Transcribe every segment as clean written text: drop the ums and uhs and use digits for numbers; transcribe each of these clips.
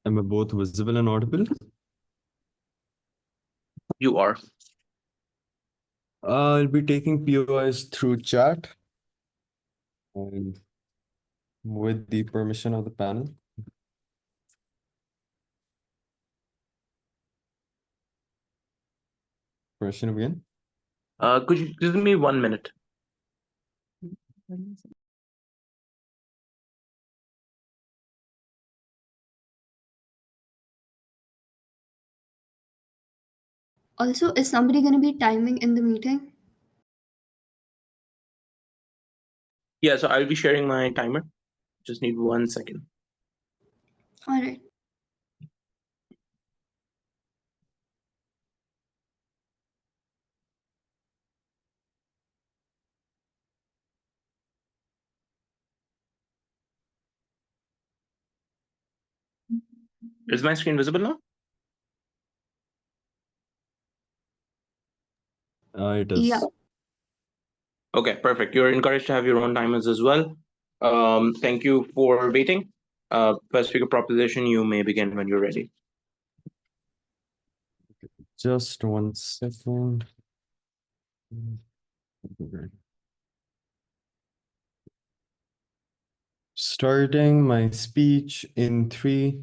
Am I both visible and audible? You are. I'll be taking POIs through chat and with the permission of the panel. Permission to begin? Could you give me 1 minute? Also, is somebody going to be timing in the meeting? Yeah, so I'll be sharing my timer. Just need 1 second. All right. Is my screen visible now? It is. Yeah. Okay, perfect. You're encouraged to have your own timers as well. Thank you for waiting. First speaker proposition, you may begin when you're ready. Just 1 second. Starting my speech in 3,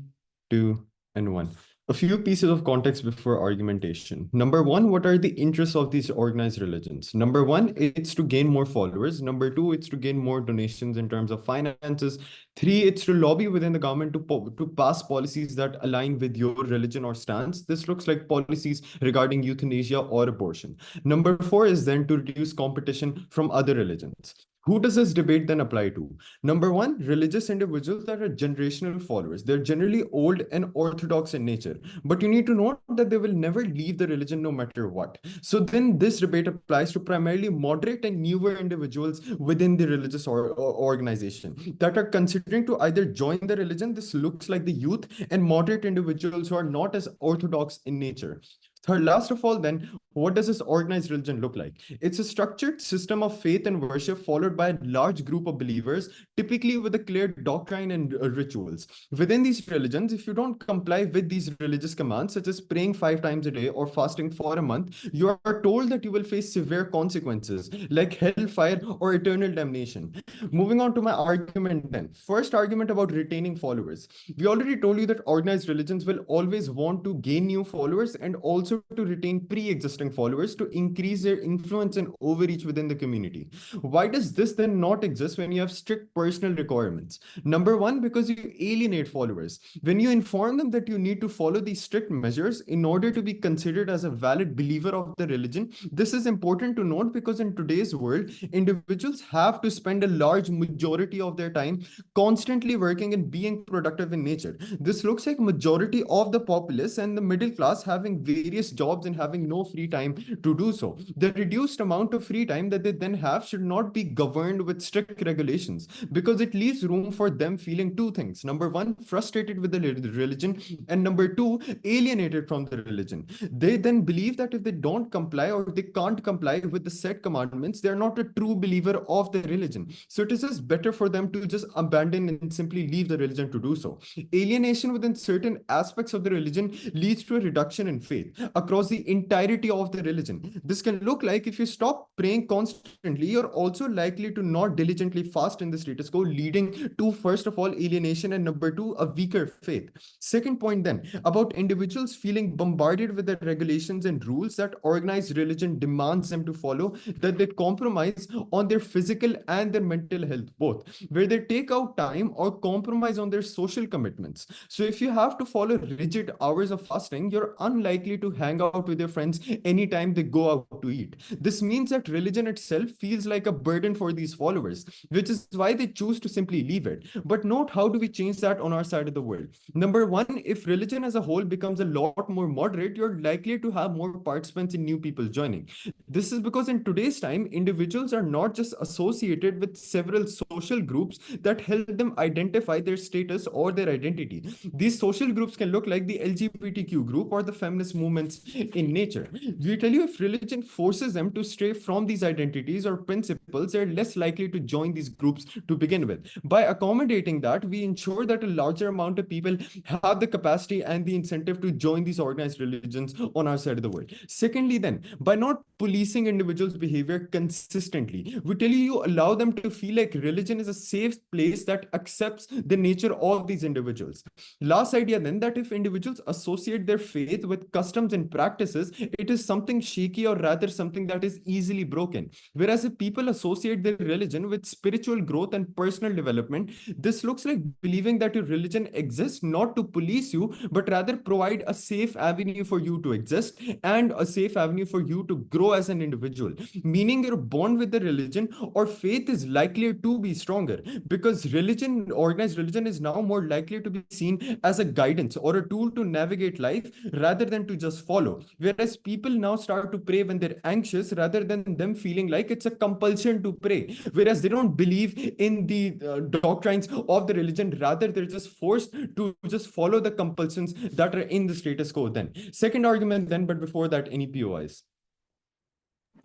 2, and 1. A few pieces of context before argumentation. Number one, what are the interests of these organized religions? Number one, it's to gain more followers. Number two, it's to gain more donations in terms of finances. Three, it's to lobby within the government to pass policies that align with your religion or stance. This looks like policies regarding euthanasia or abortion. Number four is then to reduce competition from other religions. Who does this debate then apply to? Number one, religious individuals that are generational followers. They're generally old and orthodox in nature, but you need to note that they will never leave the religion no matter what. So then this debate applies to primarily moderate and newer individuals within the religious organization that are considering to either join the religion. This looks like the youth and moderate individuals who are not as orthodox in nature. Third, last of all, then, what does this organized religion look like? It's a structured system of faith and worship followed by a large group of believers, typically with a clear doctrine and rituals. Within these religions, if you don't comply with these religious commands, such as praying 5 times a day or fasting for a month, you are told that you will face severe consequences like hellfire or eternal damnation. Moving on to my argument then. First argument about retaining followers. We already told you that organized religions will always want to gain new followers and also to retain pre-existing followers to increase their influence and overreach within the community. Why does this then not exist when you have strict personal requirements? Number one, because you alienate followers. When you inform them that you need to follow these strict measures in order to be considered as a valid believer of the religion, this is important to note because in today's world, individuals have to spend a large majority of their time constantly working and being productive in nature. This looks like majority of the populace and the middle class having various jobs and having no free time to do so. The reduced amount of free time that they then have should not be governed with strict regulations because it leaves room for them feeling two things. Number one, frustrated with the religion, and number two, alienated from the religion. They then believe that if they don't comply or they can't comply with the set commandments, they're not a true believer of the religion. So it is just better for them to just abandon and simply leave the religion to do so. Alienation within certain aspects of the religion leads to a reduction in faith across the entirety of the religion. This can look like if you stop praying constantly, you're also likely to not diligently fast in the status quo, leading to, first of all, alienation, and number two, a weaker faith. Second point then, about individuals feeling bombarded with the regulations and rules that organized religion demands them to follow, that they compromise on their physical and their mental health both, where they take out time or compromise on their social commitments. So if you have to follow rigid hours of fasting, you're unlikely to hang out with your friends anytime they go out to eat. This means that religion itself feels like a burden for these followers, which is why they choose to simply leave it. But note, how do we change that on our side of the world? Number one, if religion as a whole becomes a lot more moderate, you're likely to have more participants and new people joining. This is because in today's time, individuals are not just associated with several social groups that help them identify their status or their identity. These social groups can look like the LGBTQ group or the feminist movements points in nature. We tell you if religion forces them to stray from these identities or principles, they're less likely to join these groups to begin with. By accommodating that, we ensure that a larger amount of people have the capacity and the incentive to join these organized religions on our side of the world. Secondly, then, by not policing individuals' behavior consistently, we tell you allow them to feel like religion is a safe place that accepts the nature of these individuals. Last idea, then, that if individuals associate their faith with customs and practices, it is something shaky or rather something that is easily broken. Whereas if people associate their religion with spiritual growth and personal development, this looks like believing that your religion exists not to police you, but rather provide a safe avenue for you to exist and a safe avenue for you to grow as an individual. Meaning you're born with the religion or faith is likely to be stronger because religion, organized religion, is now more likely to be seen as a guidance or a tool to navigate life rather than to just follow. Whereas people now start to pray when they're anxious rather than them feeling like it's a compulsion to pray. Whereas they don't believe in the doctrines of the religion, rather they're just forced to just follow the compulsions that are in the status quo. Then, second argument, then, but before that, any POIs?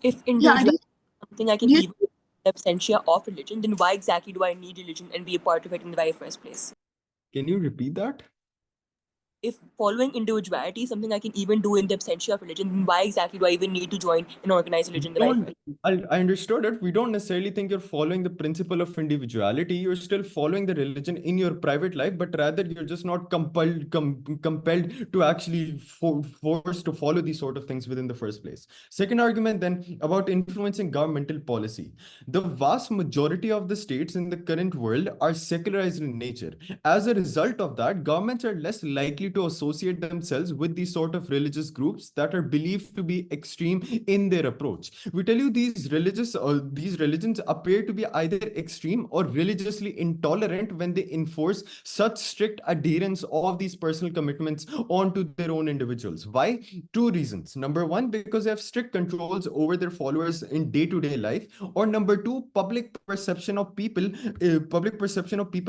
If Yeah, individuality is something I can you- even the absentia of religion, then why exactly do I need religion and be a part of it in the very first place? Can you repeat that? If following individuality is something I can even do in the absentia of religion, then why exactly do I even need to join an organized religion in the very Don't, first? I understood it. We don't necessarily think you're following the principle of individuality. You're still following the religion in your private life, but rather you're just not compelled to actually forced to follow these sort of things within the first place. Second argument, then, about influencing governmental policy. The vast majority of the states in the current world are secularized in nature. As a result of that, governments are less likely to associate themselves with these sort of religious groups that are believed to be extreme in their approach. We tell you these religions appear to be either extreme or religiously intolerant when they enforce such strict adherence of these personal commitments onto their own individuals. Why? Two reasons. Number one, because they have strict controls over their followers in day-to-day life, or number two, public perception of people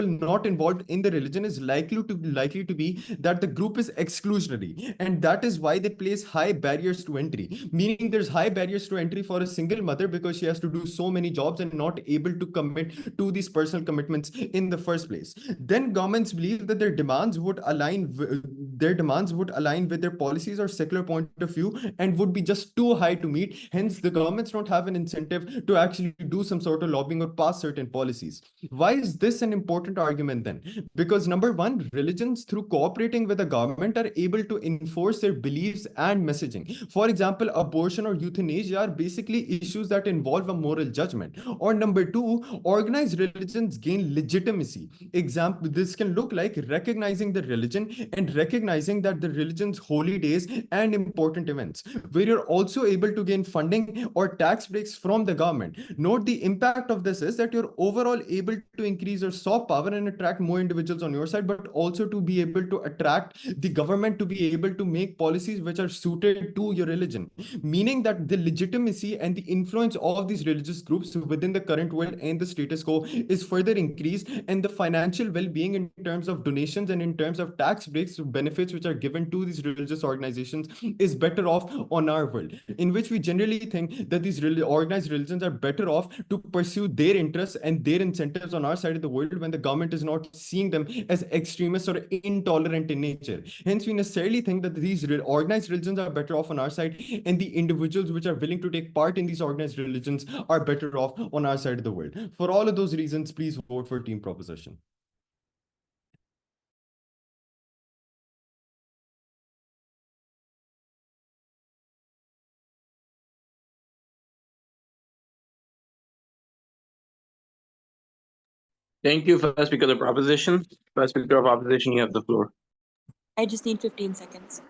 not involved in the religion is likely to be that the group is exclusionary, and that is why they place high barriers to entry. Meaning there's high barriers to entry for a single mother because she has to do so many jobs and not able to commit to these personal commitments in the first place. Then governments believe that their demands would align with their policies or secular point of view and would be just too high to meet. Hence, the governments don't have an incentive to actually do some sort of lobbying or pass certain policies. Why is this an important argument then? Because number one, religions through cooperating with the government are able to enforce their beliefs and messaging. For example, abortion or euthanasia are basically issues that involve a moral judgment. Or number two, organized religions gain legitimacy. Example, this can look like recognizing the religion and recognizing that the religion's holy days and important events, where you're also able to gain funding or tax breaks from the government. Note the impact of this is that you're overall able to increase your soft power and attract more individuals on your side, but also to be able to attract the government to be able to make policies which are suited to your religion. Meaning that the legitimacy and the influence of these religious groups within the current world and the status quo is further increased, and the financial well-being in terms of donations and in terms of tax breaks benefits which are given to these religious organizations is better off on our world, in which we generally think that these organized religions are better off to pursue their interests and their incentives on our side of the world when the government is not seeing them as extremists or intolerant in nature. Hence, we necessarily think that these organized religions are better off on our side, and the individuals which are willing to take part in these organized religions are better off on our side of the world. For all of those reasons, please vote for team proposition. Thank you, first speaker of the proposition. First speaker of opposition, you have the floor. I just need 15 seconds.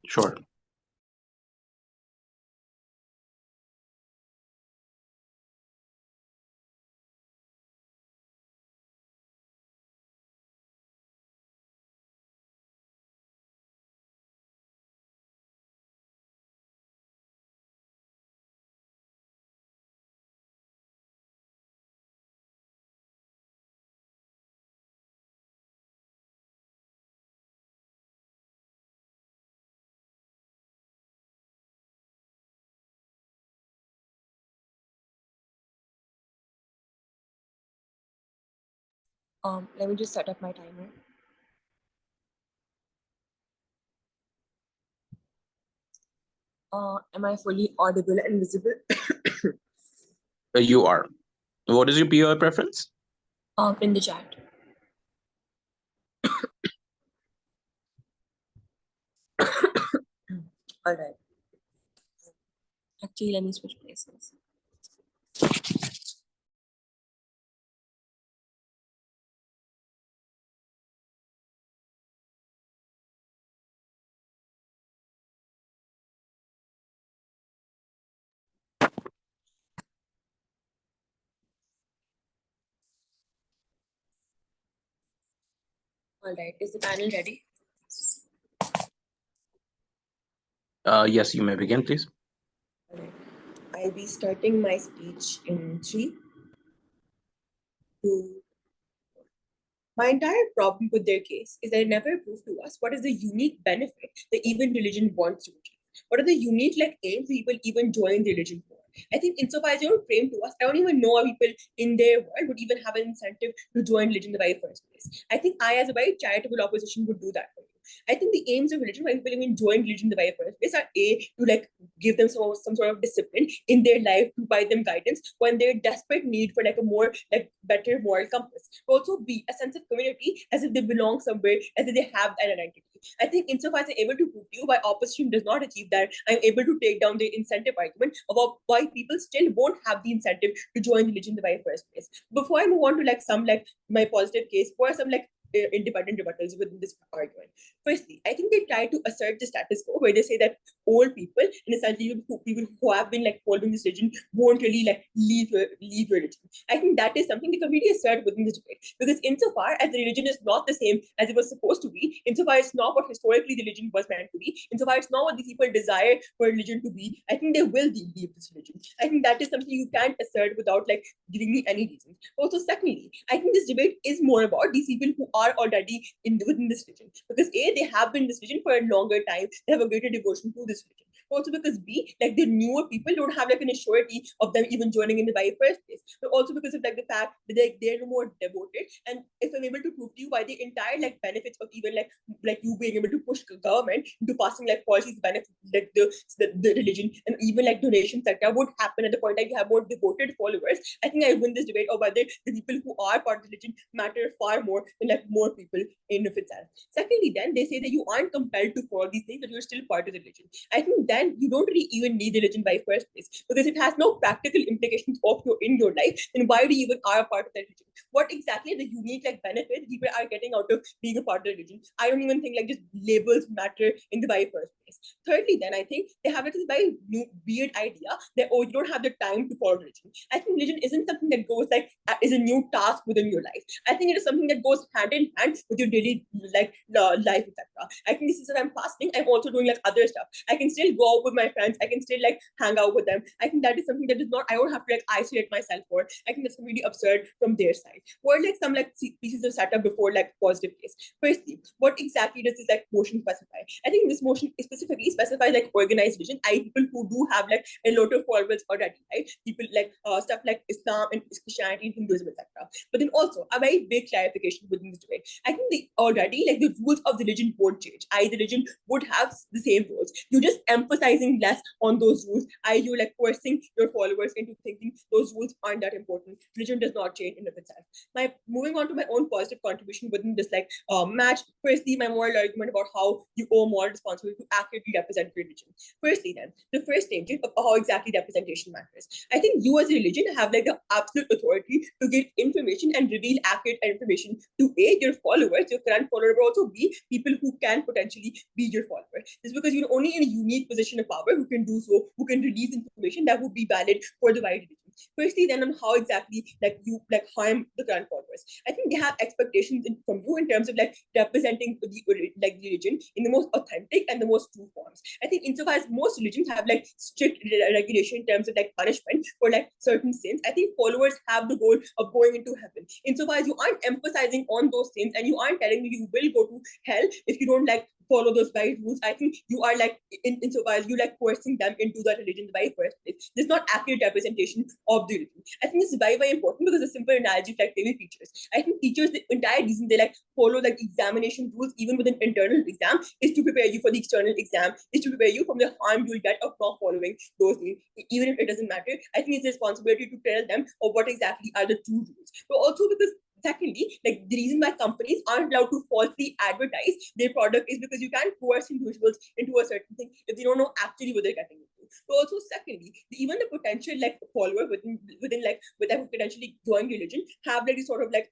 Sure. Let me just set up my timer. Am I fully audible and visible? You are. What is your POI preference? In the chat. All right. Actually, let me switch places. All right. Is the panel ready? Yes, you may begin, please. All right. I'll be starting my speech in 3, 2. My entire problem with their case is that it never proved to us what is the unique benefit that even religion wants to achieve. What are the unique aims people even join religion for? I think insofar as you're framed to us, I don't even know how people in their world would even have an incentive to join religion in the very first place. I think I, as a very charitable opposition, would do that for you. I think the aims of religion, why people even join religion in the very first place, are to give them some sort of discipline in their life, to provide them guidance when they're desperate need for a more better moral compass. Also B, a sense of community, as if they belong somewhere, as if they have an identity. I think insofar as I'm able to prove to you why opposition does not achieve that, I'm able to take down the incentive argument about why people still won't have the incentive to join religion in the very first place. Before I move on to some my positive case, for some independent rebuttals within this argument. Firstly, I think they try to assert the status quo where they say that old people, and essentially people who have been following this religion, won't really leave religion. I think that is something they completely assert within this debate, because insofar as the religion is not the same as it was supposed to be, insofar it's not what historically the religion was meant to be, insofar it's not what these people desire for religion to be, I think they will leave this religion. I think that is something you can't assert without giving me any reason. Also, secondly, I think this debate is more about these people who are already within this religion, because A, they have been in this religion for a longer time, they have a greater devotion to this religion. Also because B, the newer people don't have an assurity of them even joining in the very first place. But also because of the fact that they're more devoted. And if I'm able to prove to you why the entire benefits of even you being able to push government into passing policies benefit the religion, and even donation sector would happen at the point that you have more devoted followers, I think I win this debate of whether the people who are part of the religion matter far more than more people in of itself. Secondly, then they say that you aren't compelled to follow these things, but you're still part of the religion. I think then you don't really even need the religion by first place, because it has no practical implications in your life. Then why do you even are a part of that religion? What exactly are the unique benefits people are getting out of being a part of the religion? I don't even think just labels matter in the very first place. Thirdly, then I think they have this very weird idea that you don't have the time to follow religion. I think religion isn't something that goes is a new task within your life. I think it is something that goes hand in hand with your daily life, etc. I think this is what I'm fasting. I'm also doing other stuff. I can still go out with my friends. I can still hang out with them. I think that is something that is not, I don't have to isolate myself for. I think that's really absurd from their side. What are some pieces of setup before positive case? Firstly, what exactly does this motion specify? I think this motion specifically specifies organized religion, people who do have a lot of followers already, right? People stuff like Islam and Christianity, Hinduism, etc. But then also a very big clarification within this debate. I think the rules of the religion won't change. The religion would have the same rules. You're just emphasizing less on those rules. You're forcing your followers into thinking those rules aren't that important. Religion does not change in of itself. Moving on to my own positive contribution within this match. Firstly, my moral argument about how you owe moral responsibility to accurately represent religion. Firstly, then, the first statement of how exactly representation matters. I think you as a religion have the absolute authority to give information and reveal accurate information to A, your followers, your current followers, but also B, people who can potentially be your followers. This is because you're only in a unique position of power who can do so, who can release information that would be valid for the wider religion. Firstly, then on how exactly you harm the current followers. I think they have expectations from you in terms of representing the religion in the most authentic and the most true forms. I think insofar as most religions have strict regulation in terms of punishment for certain sins, I think followers have the goal of going into heaven. Insofar as you aren't emphasizing on those sins and you aren't telling me you will go to hell if you don't follow those right rules, I think you are like insofar as you like forcing them into that religion in the very first place. There's not accurate representation of the religion. I think this is very, very important because a simple analogy of like maybe teachers. I think teachers, the entire reason they like follow like examination rules, even with an internal exam, is to prepare you for the external exam, is to prepare you from the harm you'll get of not following those things, even if it doesn't matter. I think it's a responsibility to tell them of what exactly are the true rules. But also because secondly, like the reason why companies aren't allowed to falsely advertise their product is because you can't coerce individuals into a certain thing if they don't know actually what they're getting into. But also secondly, even the potential like follower within like with them potentially join religion have like this sort of like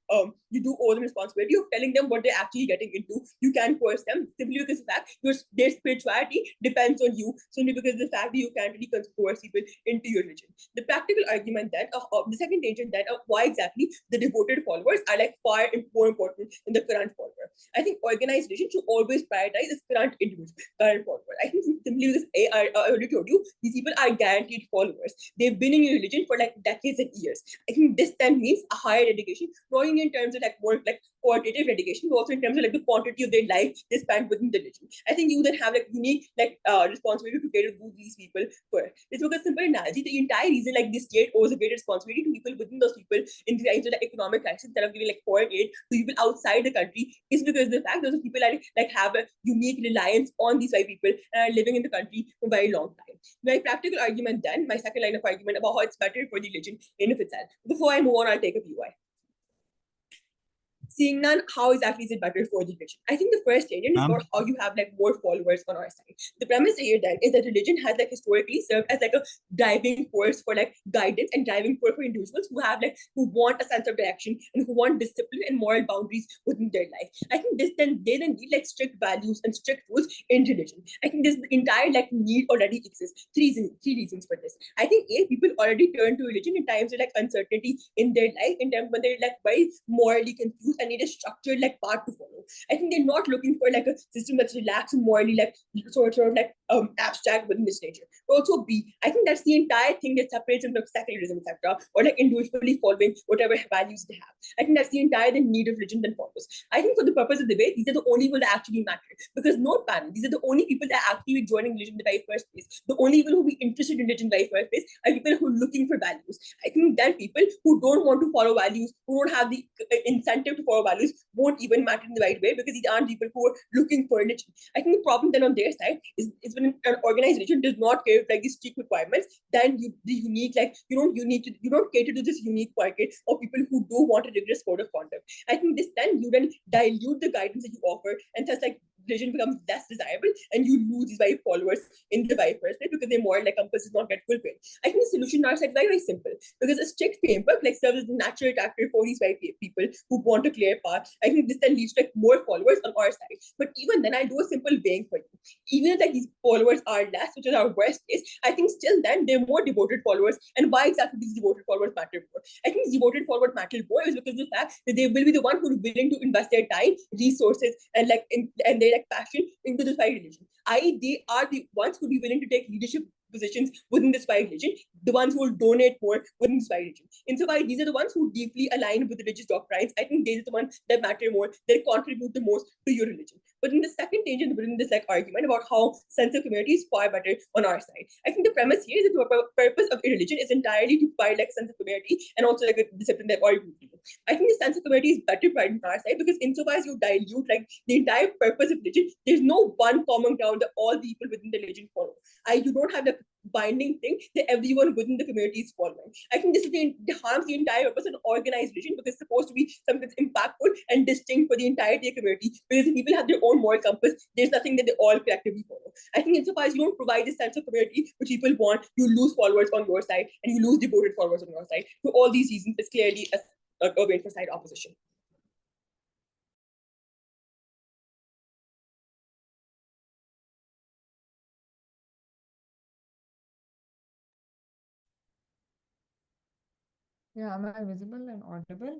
you do owe them responsibility of telling them what they're actually getting into. You can't coerce them simply because the fact their spirituality depends on you, simply because the fact that you can't really coerce people into your religion. The practical argument that the second tangent that why exactly the devoted followers are like far more important than the current follower. I think organized religion should always prioritize its current individual, current follower. I think simply because I already told you, these people are guaranteed followers. They've been in your religion for like decades and years. I think this then means a higher dedication, not only in terms of like more like qualitative dedication, but also in terms of like the quantity of their life they spend within the religion. I think you then have like unique like responsibility to cater to these people first. It's because simple analogy, the entire reason like this state owes a great responsibility to people within those people in times of like economic crisis, instead of giving like foreign aid to people outside the country, is because the fact those people are like have a unique reliance on these white people and are living in the country for a very long time. My practical argument then, my second line of argument about how it's better for the religion in of itself. Before I move on, I'll take a PY. Seeing none, how exactly is it better for the religion? I think the first tangent is about how you have like more followers on our side. The premise here then is that religion has like historically served as like a driving force for like guidance and driving force for individuals who have like who want a sense of direction and who want discipline and moral boundaries within their life. I think this then they then need like strict values and strict rules in religion. I think this entire like need already exists. Three reasons for this. I think people already turn to religion in times of like uncertainty in their life, in times when they're like very morally confused and need a structured like path to follow. I think they're not looking for like a system that's relaxed and morally like sort of like abstract within this nature. But also B, I think that's the entire thing that separates them from secularism, etc., or like individually following whatever values they have. I think that's the entire need of religion that follows. I think for the purpose of debate, these are the only people that actually matter. Because no panel, these are the only people that are actively joining religion in the very first place. The only people who will be interested in religion in the very first place are people who are looking for values. I think then people who don't want to follow values, who don't have the incentive to follow values, won't even matter in the right way, because these aren't people who are looking for religion. I think the problem then on their side is when an organized religion does not care like these strict requirements, then you don't cater to this unique market of people who do want a rigorous code of conduct. I think this then you then dilute the guidance that you offer, and thus like religion becomes less desirable, and you lose these very followers in the very first place because their moral like compass is not get fulfilled. I think the solution now is like very, very simple, because a strict framework like serves as a natural attractor for these very people who want a clear path. I think this then leads to like more followers on our side. But even then, I'll do a simple weighing for you. Even if like these followers are less, which is our worst case, I think still then they're more devoted followers. And why exactly these devoted followers matter more? I think these devoted followers matter more is because of the fact that they will be the one who are willing to invest their time, resources, and and their like passion into this very religion. They are the ones who will be willing to take leadership positions within this very religion, the ones who will donate more within this very religion. Insofar, these are the ones who deeply align with religious doctrines. I think these are the ones that matter more, that contribute the most to your religion. But in the second tangent within this like argument about how sense of community is far better on our side, I think the premise here is that the purpose of a religion is entirely to provide like a sense of community and also like a discipline that all people do. I think the sense of community is better provided on our side, because insofar as you dilute like the entire purpose of religion, there's no one common ground that all people within the religion follow. You don't have the binding thing that everyone within the community is following. I think this is harms the entire purpose of organized religion, because it's supposed to be something that's impactful and distinct for the entirety of the community. Because if people have their own moral compass, there's nothing that they all collectively follow. I think insofar as you don't provide this sense of community which people want, you lose followers on your side and you lose devoted followers on your side. For all these reasons, it's clearly a win for side opposition. Yeah, am I visible and audible?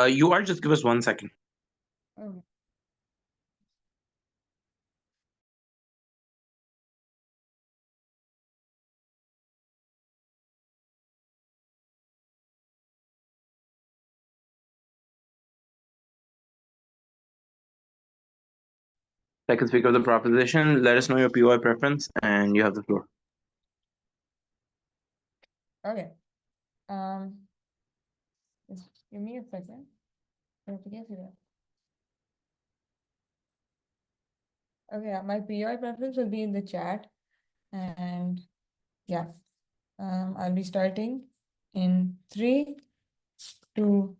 You are, just give us 1 second. Okay. Second speaker of the proposition, let us know your POI preference, and you have the floor. Okay. Just give me a second. I have to get to that. Okay, my POI preference will be in the chat. And yeah, I'll be starting in 3, 2,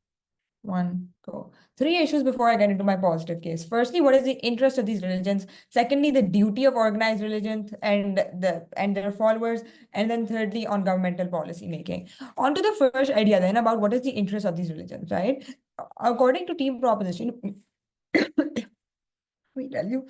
1, go. 3 issues before I get into my positive case. Firstly, what is the interest of these religions? Secondly, the duty of organized religions and their followers. And then thirdly, on governmental policy making. On to the first idea then about what is the interest of these religions, right? According to team proposition, we tell you,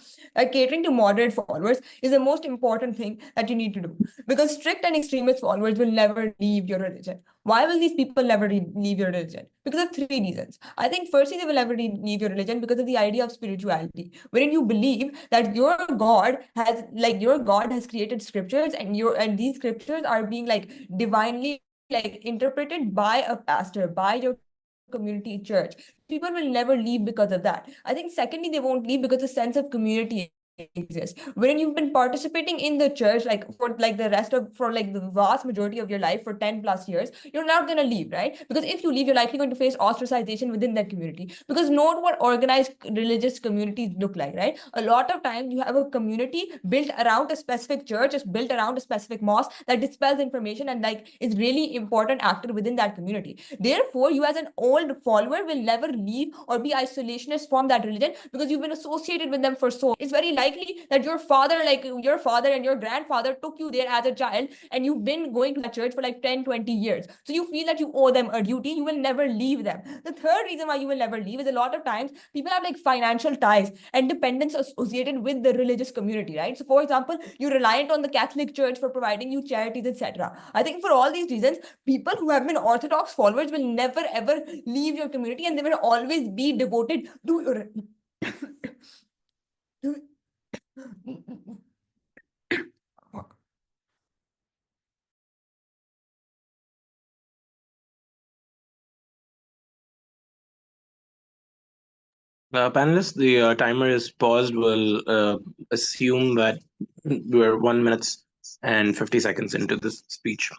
catering to moderate followers is the most important thing that you need to do, because strict and extremist followers will never leave your religion. Why will these people never leave your religion? Because of 3 reasons. I think firstly, they will never leave your religion because of the idea of spirituality, wherein you believe that your God has created scriptures, and these scriptures are being like divinely like interpreted by a pastor, by your community church. People will never leave because of that. I think secondly, they won't leave because the sense of community exists. When you've been participating in the church for the vast majority of your life for 10 plus years, you're not going to leave, right? Because if you leave, you're likely going to face ostracization within that community. Because note what organized religious communities look like, right? A lot of times you have a community built around a specific church, is built around a specific mosque that dispels information and is really important actor within that community. Therefore, you as an old follower will never leave or be isolationist from that religion because you've been associated with them for so long. It's very likely that your father and your grandfather took you there as a child, and you've been going to that church for 10, 20 years. So you feel that you owe them a duty. You will never leave them. The third reason why you will never leave is a lot of times people have financial ties and dependence associated with the religious community, right? So for example, you're reliant on the Catholic Church for providing you charities, etc. I think for all these reasons, people who have been Orthodox followers will never ever leave your community, and they will always be devoted to your Panelists, the timer is paused. We'll assume that we're 1 minute and 50 seconds into this speech.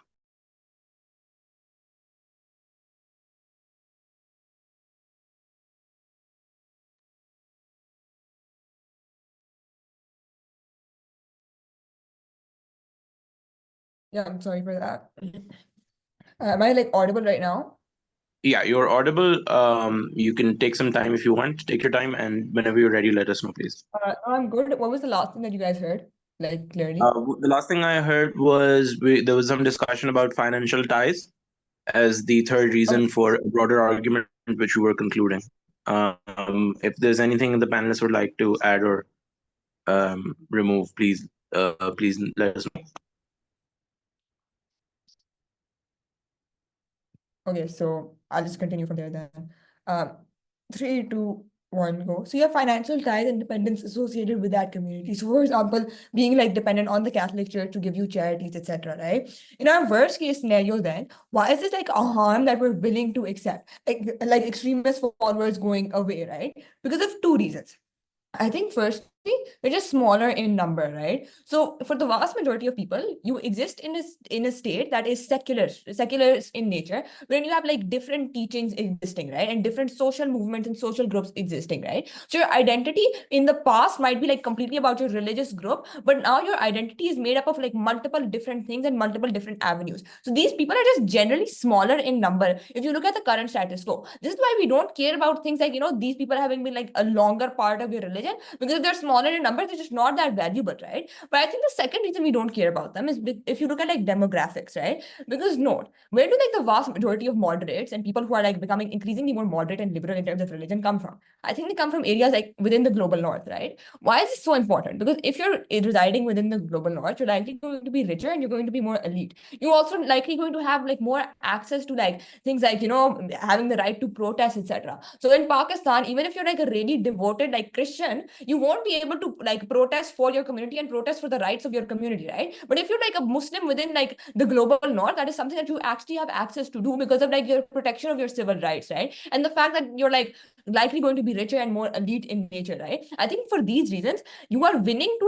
Yeah, I'm sorry for that. Am I audible right now? Yeah, you're audible. You can take some time if you want. Take your time, and whenever you're ready, let us know, please. I'm good. What was the last thing that you guys heard? Clearly. The last thing I heard was there was some discussion about financial ties as the third reason for a broader argument, which we were concluding. If there's anything the panelists would like to add or remove, please let us know. Okay, so I'll just continue from there then. 3, 2, 1, go. So you have financial ties and dependence associated with that community. So for example, being dependent on the Catholic Church to give you charities, etc. Right? In our worst case scenario, then why is this a harm that we're willing to accept? Like extremist followers going away, right? Because of 2 reasons. I think firstly, we're just smaller in number, right? So for the vast majority of people, you exist in a state that is secular in nature, when you have different teachings existing, right? And different social movements and social groups existing, right? So your identity in the past might be completely about your religious group, but now your identity is made up of multiple different things and multiple different avenues. So these people are just generally smaller in number. If you look at the current status quo, this is why we don't care about things these people having been a longer part of your religion, because if they're smaller in numbers, they're just not that valuable, right? But I think the second reason we don't care about them is if you look at demographics, right? Because note, where do the vast majority of moderates and people who are becoming increasingly more moderate and liberal in terms of religion come from? I think they come from areas within the global north, right? Why is this so important? Because if you're residing within the global north, you're likely going to be richer and you're going to be more elite. You're also likely going to have more access to things having the right to protest, etc. So in Pakistan, even if you're a really devoted Christian, you won't be able to protest for your community and protest for the rights of your community, right? But if you're a Muslim within the global north, that is something that you actually have access to do because of your protection of your civil rights, right? And the fact that you're likely going to be richer and more elite in nature, right? I think for these reasons, you are winning to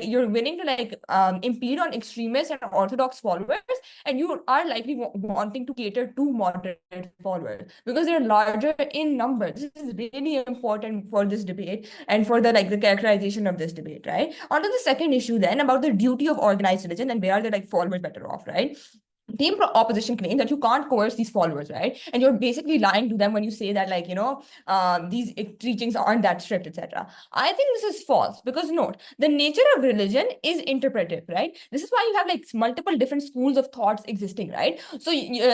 you're winning to impede on extremists and orthodox followers, and you are likely wanting to cater to moderate followers because they're larger in number. This is really important for this debate and for the characterization of this debate, right? On to the second issue then about the duty of organized religion and where the followers better off, right? Team opposition claim that you can't coerce these followers, right? And you're basically lying to them when you say that these teachings aren't that strict, etc. I think this is false because note, the nature of religion is interpretive, right? This is why you have multiple different schools of thoughts existing, right? So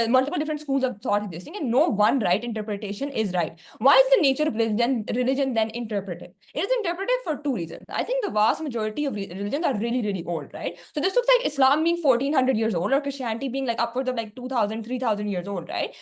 multiple different schools of thought existing, and no one right interpretation is right. Why is the nature of religion then interpretive? It is interpretive for two reasons. I think the vast majority of religions are really, really old, right? So this looks like Islam being 1400 years old or Christianity being upwards of 2000, 3000 years old, right?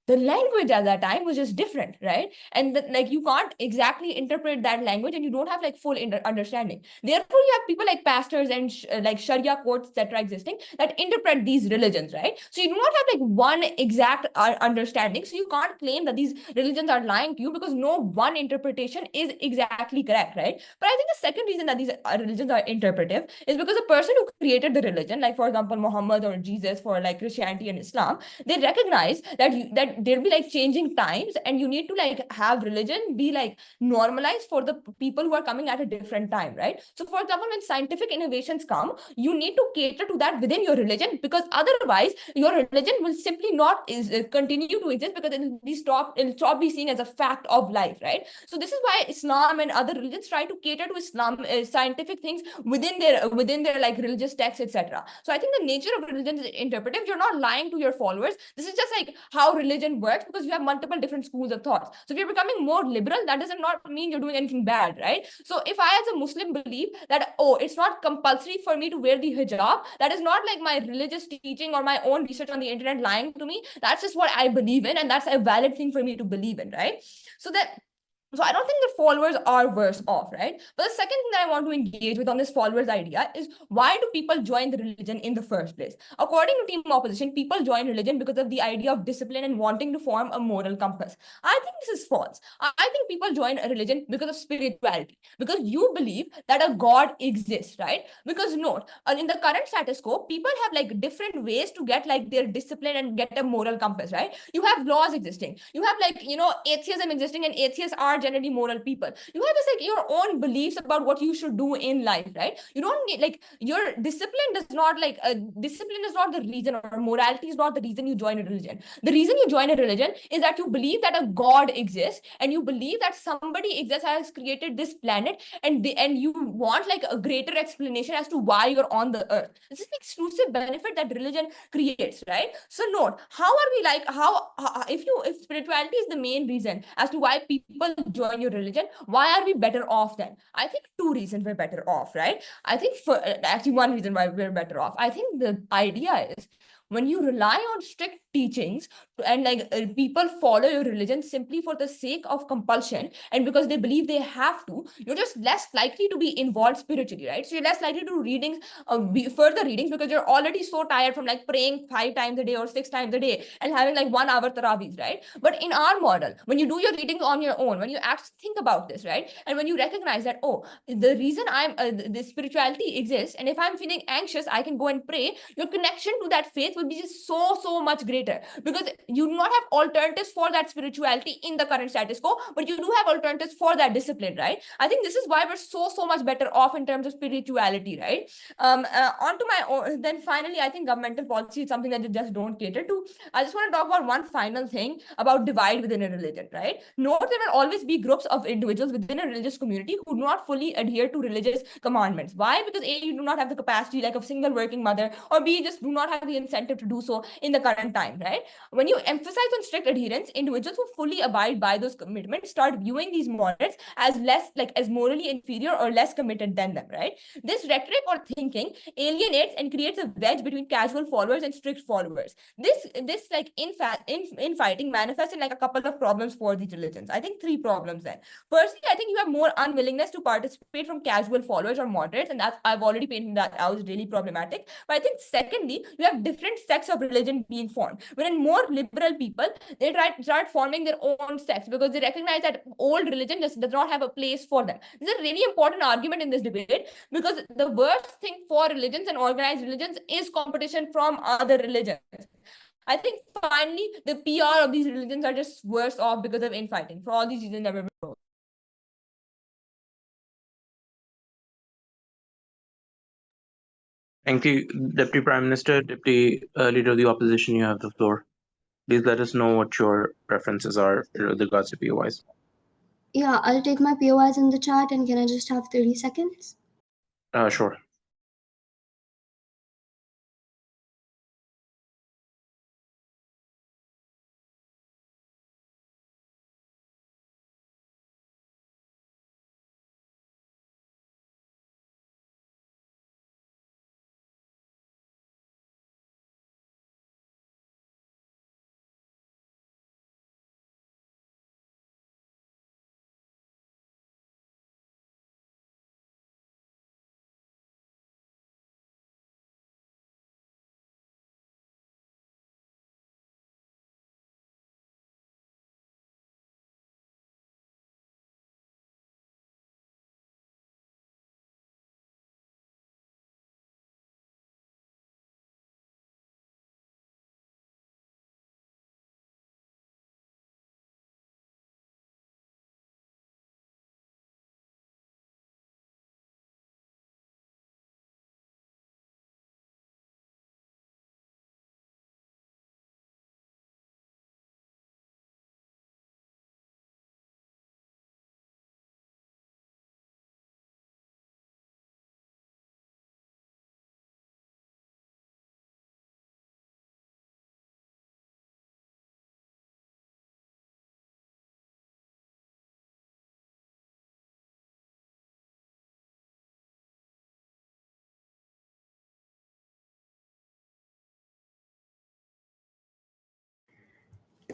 The language at that time was just different, right? And you can't exactly interpret that language, and you don't have full understanding. Therefore, you have people like pastors and Sharia courts, etc., existing that interpret these religions, right? So you do not have one exact understanding. So you can't claim that these religions are lying to you because no one interpretation is exactly correct, right? But I think the second reason that these religions are interpretive is because the person who created the religion, like for example Muhammad or Jesus for Christianity and Islam, they recognize that there'll be changing times, and you need to have religion be normalized for the people who are coming at a different time, right? So for example, when scientific innovations come, you need to cater to that within your religion, because otherwise your religion will simply not continue to exist, because it'll stop being seen as a fact of life, right? So this is why Islam and other religions try to cater to Islam scientific things within their religious texts, etc. So I think the nature of religion is interpretive. You're not lying to your followers. This is just how religion works, because you have multiple different schools of thought. So if you're becoming more liberal, that does not mean you're doing anything bad, right? So if I as a Muslim believe that, oh, it's not compulsory for me to wear the hijab, that is not my religious teaching or my own research on the internet lying to me. That's just what I believe in, and that's a valid thing for me to believe in, right? So I don't think the followers are worse off, right? But the second thing that I want to engage with on this followers idea is, why do people join the religion in the first place? According to team opposition, people join religion because of the idea of discipline and wanting to form a moral compass. I think this is false. I think people join a religion because of spirituality, because you believe that a God exists, right? Because note, in the current status quo, people have different ways to get their discipline and get a moral compass, right? You have laws existing. You have atheism existing, and atheists are generally moral people. You have this your own beliefs about what you should do in life, right? You don't need your discipline does not discipline is not the reason, or morality is not the reason you join a religion. The reason you join a religion is that you believe that a God exists, and you believe that somebody exists, has created this planet, and you want a greater explanation as to why you're on the earth. This is the exclusive benefit that religion creates, right? So note, how are we how if spirituality is the main reason as to why people join your religion, why are we better off then? I think two reasons we're better off, right? I think for actually one reason why we're better off. I think the idea is, when you rely on strict teachings and people follow your religion simply for the sake of compulsion and because they believe they have to, you're just less likely to be involved spiritually, right? So you're less likely to do readings, further readings, because you're already so tired from praying 5 times a day or 6 times a day and having 1 hour tarawih, right? But in our model, when you do your readings on your own, when you actually think about this, right, and when you recognize that, oh, the reason the spirituality exists, and if I'm feeling anxious, I can go and pray, your connection to that faith will be just so much greater, because you do not have alternatives for that spirituality in the current status quo, but you do have alternatives for that discipline, right? I think this is why we're so much better off in terms of spirituality, right? On to my own, then finally, I think governmental policy is something that you just don't cater to. I just want to talk about one final thing about divide within a religion, right? Note, there will always be groups of individuals within a religious community who do not fully adhere to religious commandments. Why? Because A, you do not have the capacity like a single working mother, or B, you just do not have the incentive to do so in the current time, right? When you emphasize on strict adherence, individuals who fully abide by those commitments start viewing these moderates as less as morally inferior or less committed than them, right? This rhetoric or thinking alienates and creates a wedge between casual followers and strict followers. This infighting manifests in a couple of problems for these religions. I think 3 problems then. Firstly, I think you have more unwillingness to participate from casual followers or moderates, and that's, I've already painted that out, is really problematic. But I think secondly, you have different sects of religion being formed. on. Wherein more liberal people, they start forming their own sects because they recognize that old religion just does not have a place for them. This is a really important argument in this debate, because the worst thing for religions and organized religions is competition from other religions. I think finally the PR of these religions are just worse off because of infighting for all these reasons that were brought. Thank you, Deputy Prime Minister. Deputy Leader of the Opposition, you have the floor. Please let us know what your preferences are with regards to POIs. Yeah, I'll take my POIs in the chat, and can I just have 30 seconds? Sure.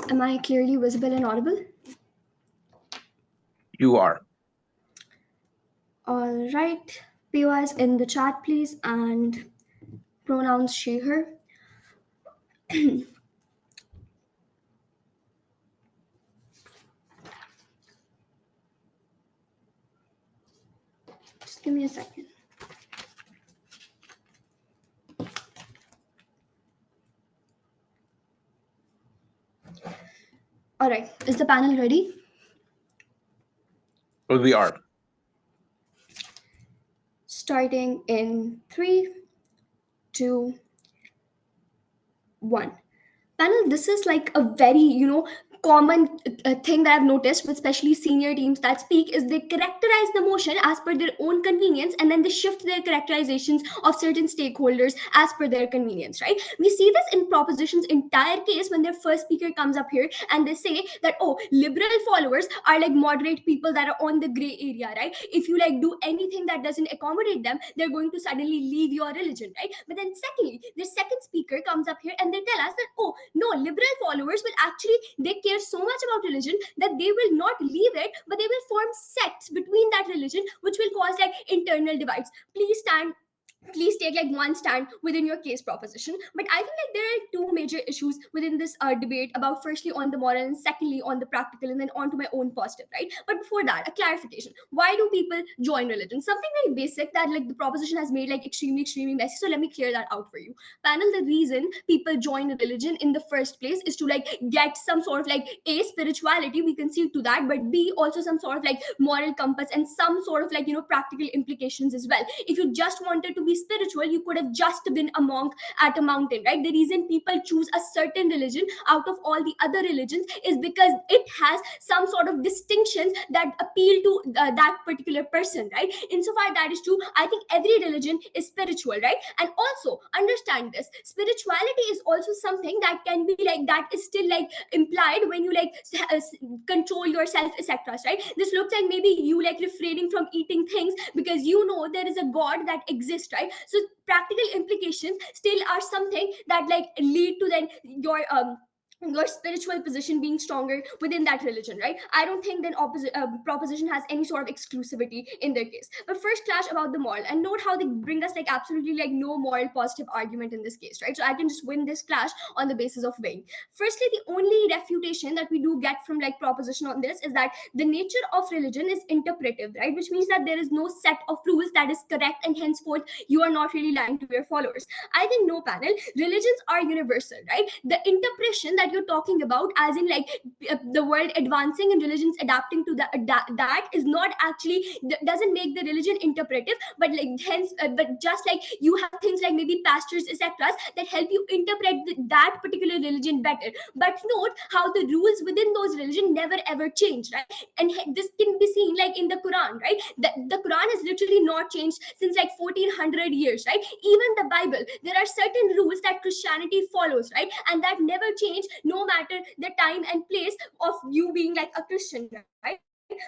Am I clearly visible and audible? You are. All right. POIs in the chat, please, and pronouns she, her. Just give me a second. All right. Is the panel ready? Well, we are. Starting in 3, 2, 1. Panel, this is like a very, common thing that I've noticed with especially senior teams that speak is they characterize the motion as per their own convenience, and then they shift their characterizations of certain stakeholders as per their convenience, right? We see this in proposition's entire case when their first speaker comes up here and they say that, oh, liberal followers are like moderate people that are on the gray area, right? If you like do anything that doesn't accommodate them, they're going to suddenly leave your religion, right? But then secondly, the second speaker comes up here and they tell us that, oh, no, liberal followers will actually, they care so much about religion that they will not leave it, but they will form sects between that religion, which will cause like internal divides. Please take like one stand within your case proposition. But I think like there are two major issues within this debate about, firstly on the moral and secondly on the practical, and then on to my own positive, right? But before that, a clarification. Why do people join religion? Something very basic that like the proposition has made like extremely messy, so let me clear that out for you. Panel, the reason people join a religion in the first place is to like get some sort of like a spirituality, we concede to that, but b also some sort of like moral compass and some sort of like practical implications as well. If you just wanted to be spiritual, you could have just been a monk at a mountain, right? The reason people choose a certain religion out of all the other religions is because it has some sort of distinctions that appeal to that particular person, right? Insofar that is true, I think every religion is spiritual, right? And also understand this, spirituality is also something that can be like, that is still like implied when you like control yourself, etc., right? This looks like maybe you like refraining from eating things because you know there is a god that exists, right? So practical implications still are something that like lead to then your your spiritual position being stronger within that religion, right? I don't think then proposition has any sort of exclusivity in their case. But first, clash about the moral, and note how they bring us like absolutely like no moral positive argument in this case, right? So I can just win this clash on the basis of weighing. Firstly, the only refutation that we do get from like proposition on this is that the nature of religion is interpretive, right? Which means that there is no set of rules that is correct, and henceforth you are not really lying to your followers. I think no, panel, religions are universal, right? The interpretation that you're talking about, as in like the world advancing and religions adapting to that is not actually doesn't make the religion interpretive, but like hence but just like you have things like maybe pastors, etc., that help you interpret that particular religion better. But note how the rules within those religion never ever change, right? And this can be seen like in the Quran, right? The Quran has literally not changed since like 1400 years, right? Even the Bible, there are certain rules that Christianity follows, right? And that never change no matter the time and place of you being like a Christian, right?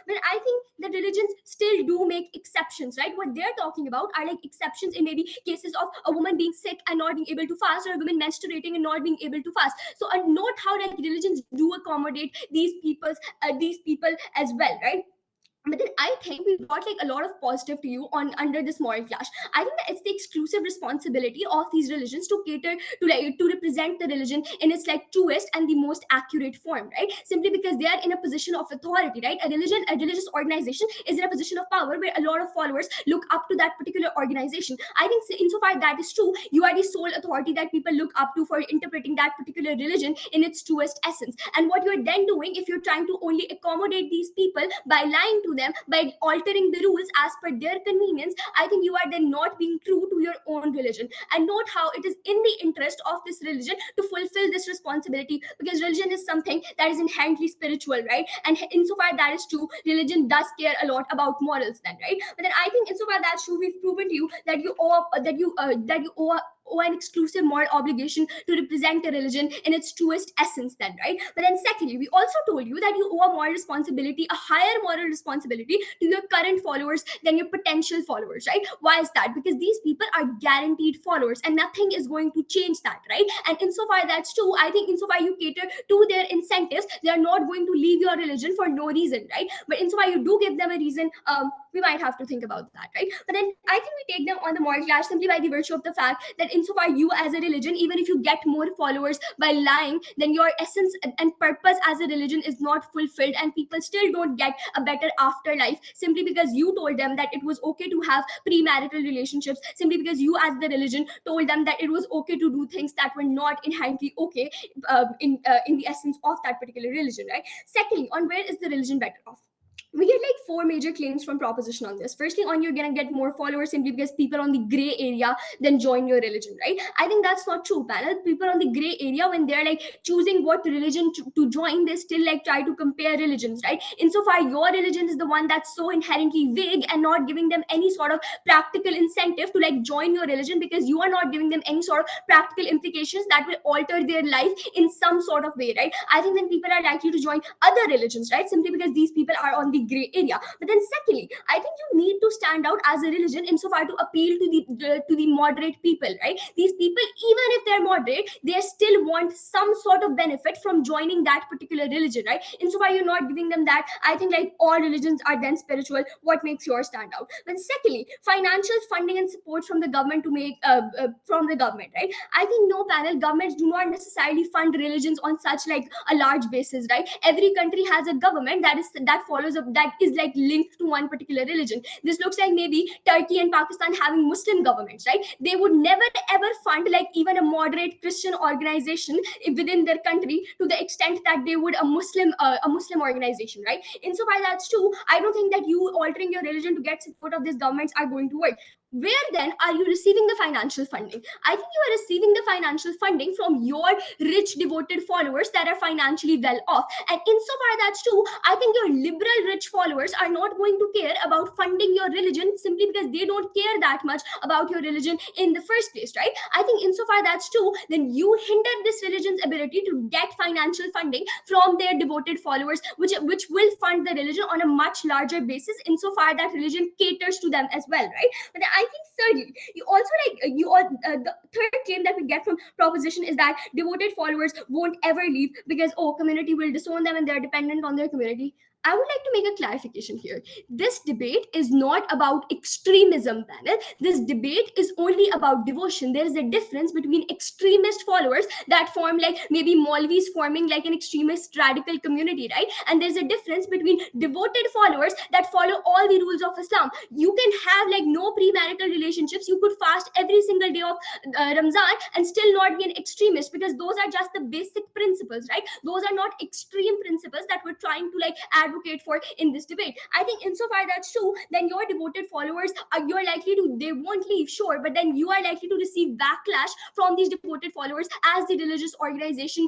But I think the religions still do make exceptions, right? What they're talking about are like exceptions in maybe cases of a woman being sick and not being able to fast, or a woman menstruating and not being able to fast. So note how like religions do accommodate these people as well, right? But then I think we brought like a lot of positive to you on under this moral clash. I think that it's the exclusive responsibility of these religions to cater to like to represent the religion in its like truest and the most accurate form, right? Simply because they are in a position of authority, right? A religious organization is in a position of power where a lot of followers look up to that particular organization. I think insofar that is true, you are the sole authority that people look up to for interpreting that particular religion in its truest essence. And what you're then doing, if you're trying to only accommodate these people by lying to them, by altering the rules as per their convenience, I think you are then not being true to your own religion. And note how it is in the interest of this religion to fulfill this responsibility, because religion is something that is inherently spiritual, right? And insofar that is true, religion does care a lot about morals then, right? But then I think insofar that's true, we've proven to you that you owe an exclusive moral obligation to represent the religion in its truest essence then, right? But then secondly, we also told you that you owe a moral responsibility, a higher moral responsibility to your current followers than your potential followers, right? Why is that? Because these people are guaranteed followers and nothing is going to change that, right? And insofar that's true, I think insofar you cater to their incentives, they are not going to leave your religion for no reason, right? But insofar you do give them a reason, we might have to think about that, right? But then I think we take them on the moral clash simply by the virtue of the fact that insofar you as a religion, even if you get more followers by lying, then your essence and purpose as a religion is not fulfilled, and people still don't get a better afterlife simply because you told them that it was okay to have premarital relationships, simply because you as the religion told them that it was okay to do things that were not inherently okay in the essence of that particular religion, right? Secondly, on where is the religion better off? We get like four major claims from proposition on this. Firstly, on you're gonna get more followers simply because people on the gray area then join your religion, right? I think that's not true, panel. People on the gray area, when they're like choosing what religion to join, they still like try to compare religions, right? Insofar your religion is the one that's so inherently vague and not giving them any sort of practical incentive to like join your religion, because you are not giving them any sort of practical implications that will alter their life in some sort of way, right? I think then people are likely to join other religions, right? Simply because these people are on the gray area. But then secondly, I think you need to stand out as a religion insofar to appeal to the moderate people, right? These people, even if they're moderate, they still want some sort of benefit from joining that particular religion, right? Insofar you're not giving them that, I think like all religions are then spiritual. What makes yours stand out? Then secondly, financial funding and support from the government to make from the government, right? I think no, panel, governments do not necessarily fund religions on such like a large basis, right? Every country has a government that follows up, that is like linked to one particular religion. This looks like maybe Turkey and Pakistan having Muslim governments, right? They would never ever fund like even a moderate Christian organization within their country to the extent that they would a Muslim organization, right? Insofar that's true, I don't think that you altering your religion to get support of these governments are going to work. Where then are you receiving the financial funding? I think you are receiving the financial funding from your rich devoted followers that are financially well off. And insofar that's true, I think your liberal rich followers are not going to care about funding your religion simply because they don't care that much about your religion in the first place, right? I think insofar that's true, then you hinder this religion's ability to get financial funding from their devoted followers, which will fund the religion on a much larger basis insofar that religion caters to them as well, right? But I think thirdly, you also the third claim that we get from proposition is that devoted followers won't ever leave because community will disown them and they're dependent on their community. I would like to make a clarification here. This debate is not about extremism, panel. This debate is only about devotion. There is a difference between extremist followers that form, like maybe Maulvis forming like an extremist radical community, right? And there's a difference between devoted followers that follow all the rules of Islam. You can have like no premarital relationships. You could fast every single day of Ramzan and still not be an extremist, because those are just the basic principles, right? Those are not extreme principles that we're trying to like advocate for in this debate. I think insofar that's true, then your devoted followers you're likely to, they won't leave, sure, but then you are likely to receive backlash from these devoted followers as the religious organization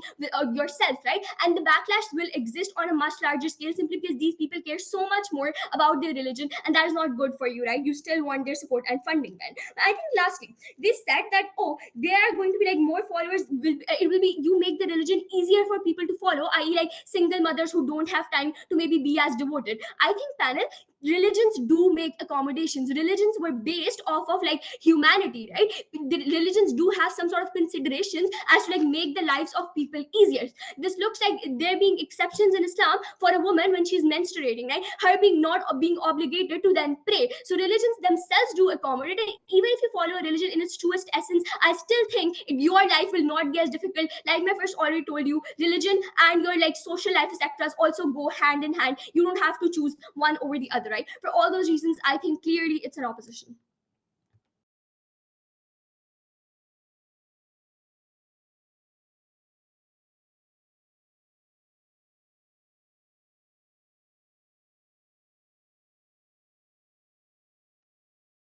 yourself, right? And the backlash will exist on a much larger scale simply because these people care so much more about their religion, and that is not good for you, right? You still want their support and funding. Then I think lastly, they said that they are going to be like more followers will, it will be, you make the religion easier for people to follow, i.e. like single mothers who don't have time to maybe be as devoted. I think, panel, religions do make accommodations. Religions were based off of like humanity, right? The religions do have some sort of considerations as to like make the lives of people easier. This looks like there being exceptions in Islam for a woman when she's menstruating, right? Her being not being obligated to then pray. So religions themselves do accommodate, and even if you follow a religion in its truest essence, I still think your life will not be as difficult. Like my first already told you, religion and your like social life etc. also go hand in hand. You don't have to choose one over the other, right? For all those reasons, I think clearly it's an opposition.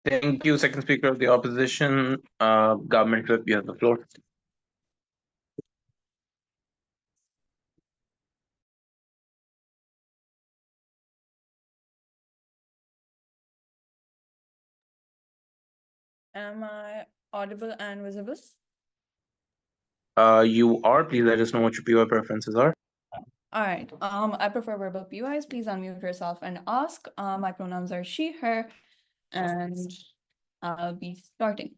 Thank you, second speaker of the opposition. Government Whip, you have the floor. Am I audible and visible? You are. Please let us know what your POI preferences are. All right. I prefer verbal POIs. Please unmute yourself and ask. My pronouns are she, her, and I'll be starting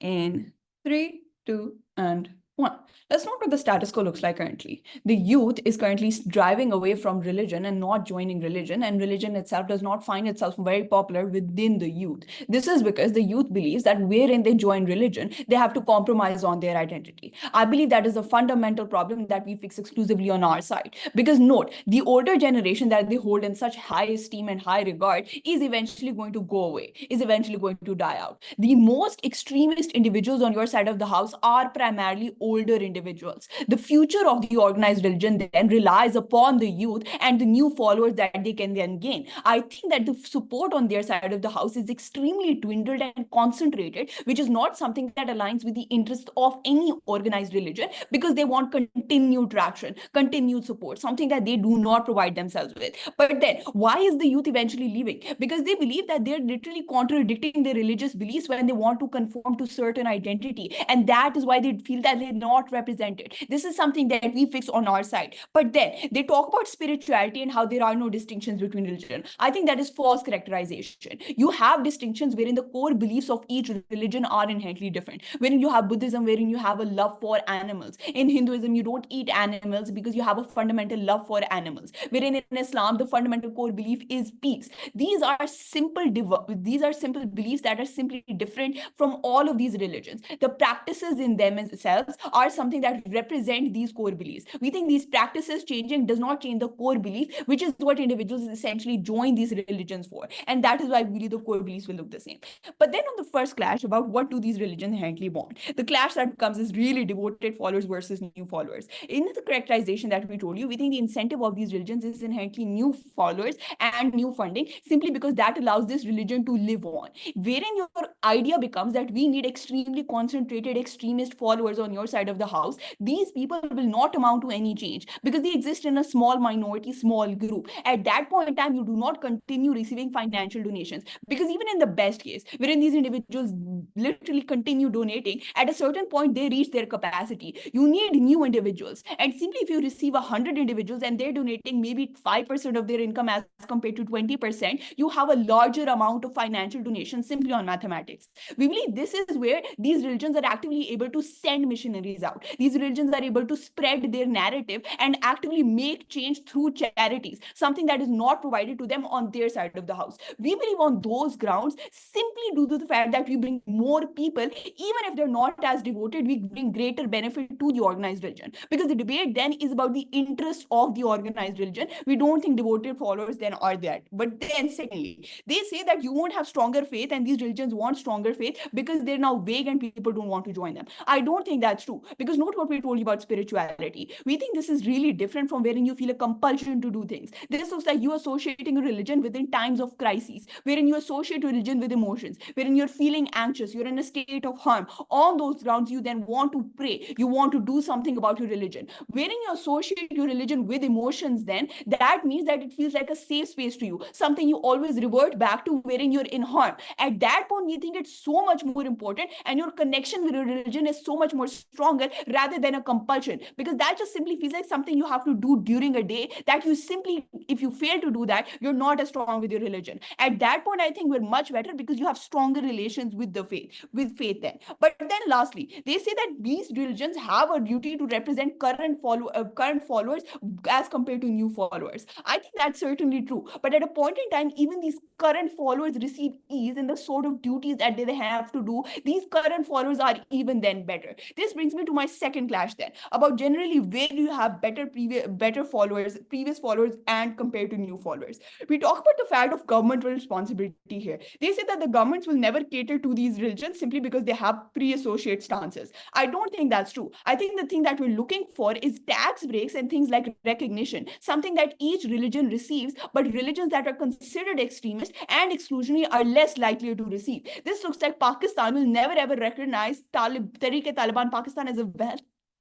in 3, 2, and 1. Let's note what the status quo looks like currently. The youth is currently driving away from religion and not joining religion, and religion itself does not find itself very popular within the youth. This is because the youth believes that wherein they join religion, they have to compromise on their identity. I believe that is a fundamental problem that we fix exclusively on our side. Because note, the older generation that they hold in such high esteem and high regard is eventually going to go away, is eventually going to die out. The most extremist individuals on your side of the house are primarily older individuals. The future of the organized religion then relies upon the youth and the new followers that they can then gain. I think that the support on their side of the house is extremely dwindled and concentrated, which is not something that aligns with the interest of any organized religion, because they want continued traction, continued support, something that they do not provide themselves with. But then why is the youth eventually leaving? Because they believe that they're literally contradicting their religious beliefs when they want to conform to certain identity, and that is why they feel that they're not represented. This is something that we fix on our side. But then they talk about spirituality and how there are no distinctions between religion. I think that is false characterization. You have distinctions wherein the core beliefs of each religion are inherently different. Wherein you have Buddhism, wherein you have a love for animals. In Hinduism, you don't eat animals because you have a fundamental love for animals. Wherein in Islam, the fundamental core belief is peace. These are simple beliefs that are simply different from all of these religions. The practices in themselves are something that represent these core beliefs. We think these practices changing does not change the core belief, which is what individuals essentially join these religions for. And that is why really the core beliefs will look the same. But then on the first clash about what do these religions inherently want, the clash that comes is really devoted followers versus new followers. In the characterization that we told you, we think the incentive of these religions is inherently new followers and new funding, simply because that allows this religion to live on. Wherein your idea becomes that we need extremely concentrated extremist followers on your side of the house house, these people will not amount to any change because they exist in a small minority, small group. At that point in time, you do not continue receiving financial donations, because even in the best case, wherein these individuals literally continue donating, at a certain point they reach their capacity. You need new individuals, and simply if you receive 100 individuals and they're donating maybe 5% of their income as compared to 20%, you have a larger amount of financial donations simply on mathematics. We believe this is where these religions are actively able to send missionaries out. These religions are able to spread their narrative and actively make change through charities, something that is not provided to them on their side of the house. We believe on those grounds, simply due to the fact that we bring more people, even if they're not as devoted, we bring greater benefit to the organized religion. Because the debate then is about the interest of the organized religion. We don't think devoted followers then are that. But then secondly, they say that you won't have stronger faith, and these religions want stronger faith because they're now vague and people don't want to join them. I don't think that's true, because note what we told you about spirituality. We think this is really different from wherein you feel a compulsion to do things. This looks like you associating a religion within times of crises, wherein you associate religion with emotions, wherein you're feeling anxious, you're in a state of harm. On those grounds, you then want to pray, you want to do something about your religion. Wherein you associate your religion with emotions, then that means that it feels like a safe space to you, something you always revert back to wherein you're in harm. At that point, we think it's so much more important, and your connection with your religion is so much more stronger rather than a compulsion, because that just simply feels like something you have to do during a day that you simply, if you fail to do that, you're not as strong with your religion. At that point, I think we're much better because you have stronger relations with the faith then. But then lastly, they say that these religions have a duty to represent current followers as compared to new followers. I think that's certainly true. But at a point in time, even these current followers receive ease in the sort of duties that they have to do. These current followers are even then better. This brings me to my second clash then, about generally where do you have better followers, previous followers, and compared to new followers. We talk about the fact of governmental responsibility here. They say that the governments will never cater to these religions simply because they have pre-associate stances. I don't think that's true. I think the thing that we're looking for is tax breaks and things like recognition, something that each religion receives, but religions that are considered extremist and exclusionary are less likely to receive. This looks like Pakistan will never ever recognize Tehreek-e-Taliban Pakistan as a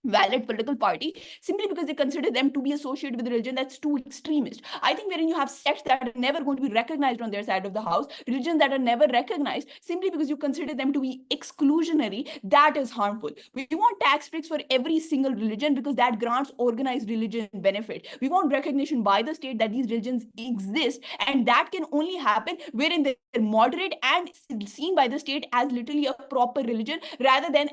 valid political party simply because they consider them to be associated with a religion that's too extremist. I think wherein you have sects that are never going to be recognized on their side of the house, religions that are never recognized simply because you consider them to be exclusionary, that is harmful. We want tax breaks for every single religion because that grants organized religion benefit. We want recognition by the state that these religions exist, and that can only happen wherein they're moderate and seen by the state as literally a proper religion rather than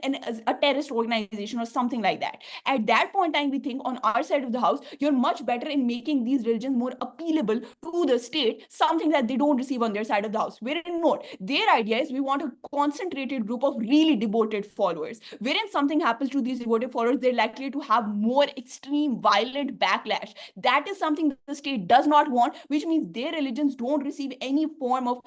a terrorist organization or something like that. At that point in time, we think on our side of the house, you're much better in making these religions more appealable to the state, something that they don't receive on their side of the house. Wherein note, their idea is we want a concentrated group of really devoted followers. Wherein something happens to these devoted followers, they're likely to have more extreme violent backlash. That is something the state does not want, which means their religions don't receive any form of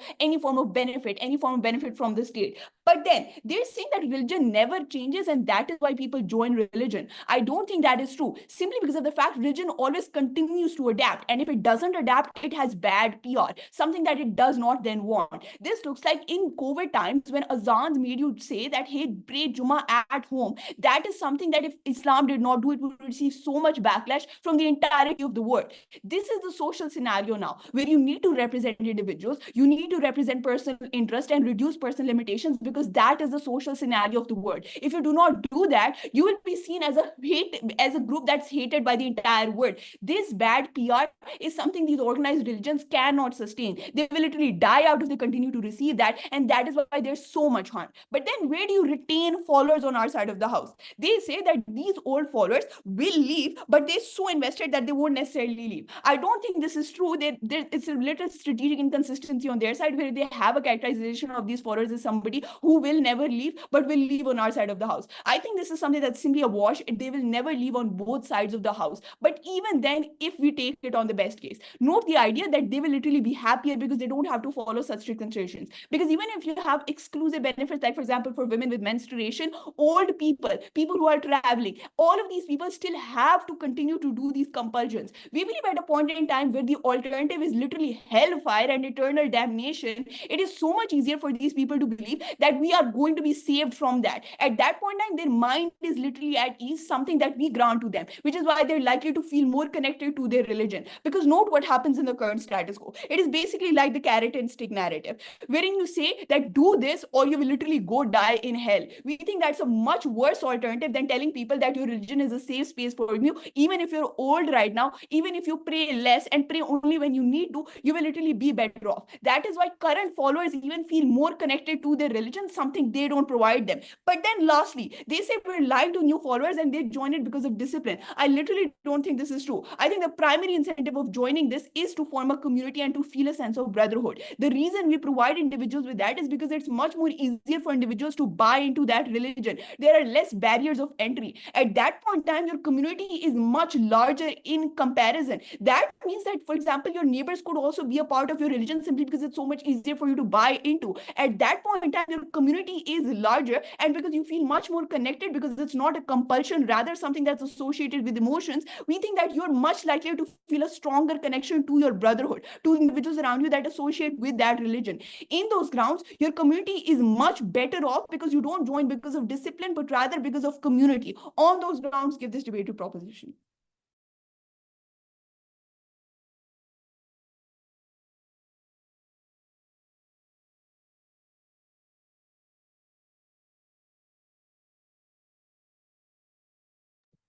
benefit from the state. But then they're saying that religion never changes, and that is why people join religion. I don't think that is true, simply because of the fact religion always continues to adapt. And if it doesn't adapt, it has bad PR, something that it does not then want. This looks like in COVID times when azans made you say that, hey, pray Jummah at home. That is something that if Islam did not do, it would receive so much backlash from the entirety of the world. This is the social scenario now, where you need to represent individuals, you need to represent personal interest and reduce personal limitations, because that is the social scenario of the world. If you do not do that, you will be seen as a group that's hated by the entire world. This bad PR is something these organized religions cannot sustain. They will literally die out if they continue to receive that, and that is why there's so much harm. But then where do you retain followers on our side of the house? They say that these old followers will leave, but they're so invested that they won't necessarily leave. I don't think this is true. It's a little strategic inconsistency on their side, where they have a characterization of these followers as somebody who will never leave, but will leave on our side of the house. I think this is something that's simply a wash. They will never leave on both sides of the house. But even then, if we take it on the best case, note the idea that they will literally be happier because they don't have to follow such strict considerations. Because even if you have exclusive benefits, like for example, for women with menstruation, old people who are traveling, all of these people still have to continue to do these compulsions. We believe at a point in time where the alternative is literally hellfire and eternal damnation, it is so much easier for these people to believe that that we are going to be saved from that. At that point in time, their mind is literally at ease, something that we grant to them, which is why they're likely to feel more connected to their religion. Because note what happens in the current status quo. It is basically like the carrot and stick narrative, wherein you say that do this or you will literally go die in hell. We think that's a much worse alternative than telling people that your religion is a safe space for you. Even if you're old right now, even if you pray less and pray only when you need to, you will literally be better off. That is why current followers even feel more connected to their religion, something they don't provide them. But then lastly, they say we're lying to new followers and they join it because of discipline. I literally don't think this is true. I think the primary incentive of joining this is to form a community and to feel a sense of brotherhood. The reason we provide individuals with that is because it's much more easier for individuals to buy into that religion. There are less barriers of entry. At that point in time, your community is much larger in comparison. That means that, for example, your neighbors could also be a part of your religion simply because it's so much easier for you to buy into. At that point in time, your community is larger, and because you feel much more connected, because it's not a compulsion, rather something that's associated with emotions, we think that you're much likelier to feel a stronger connection to your brotherhood, to individuals around you that associate with that religion. In those grounds, your community is much better off because you don't join because of discipline, but rather because of community. On those grounds, give this debate to proposition.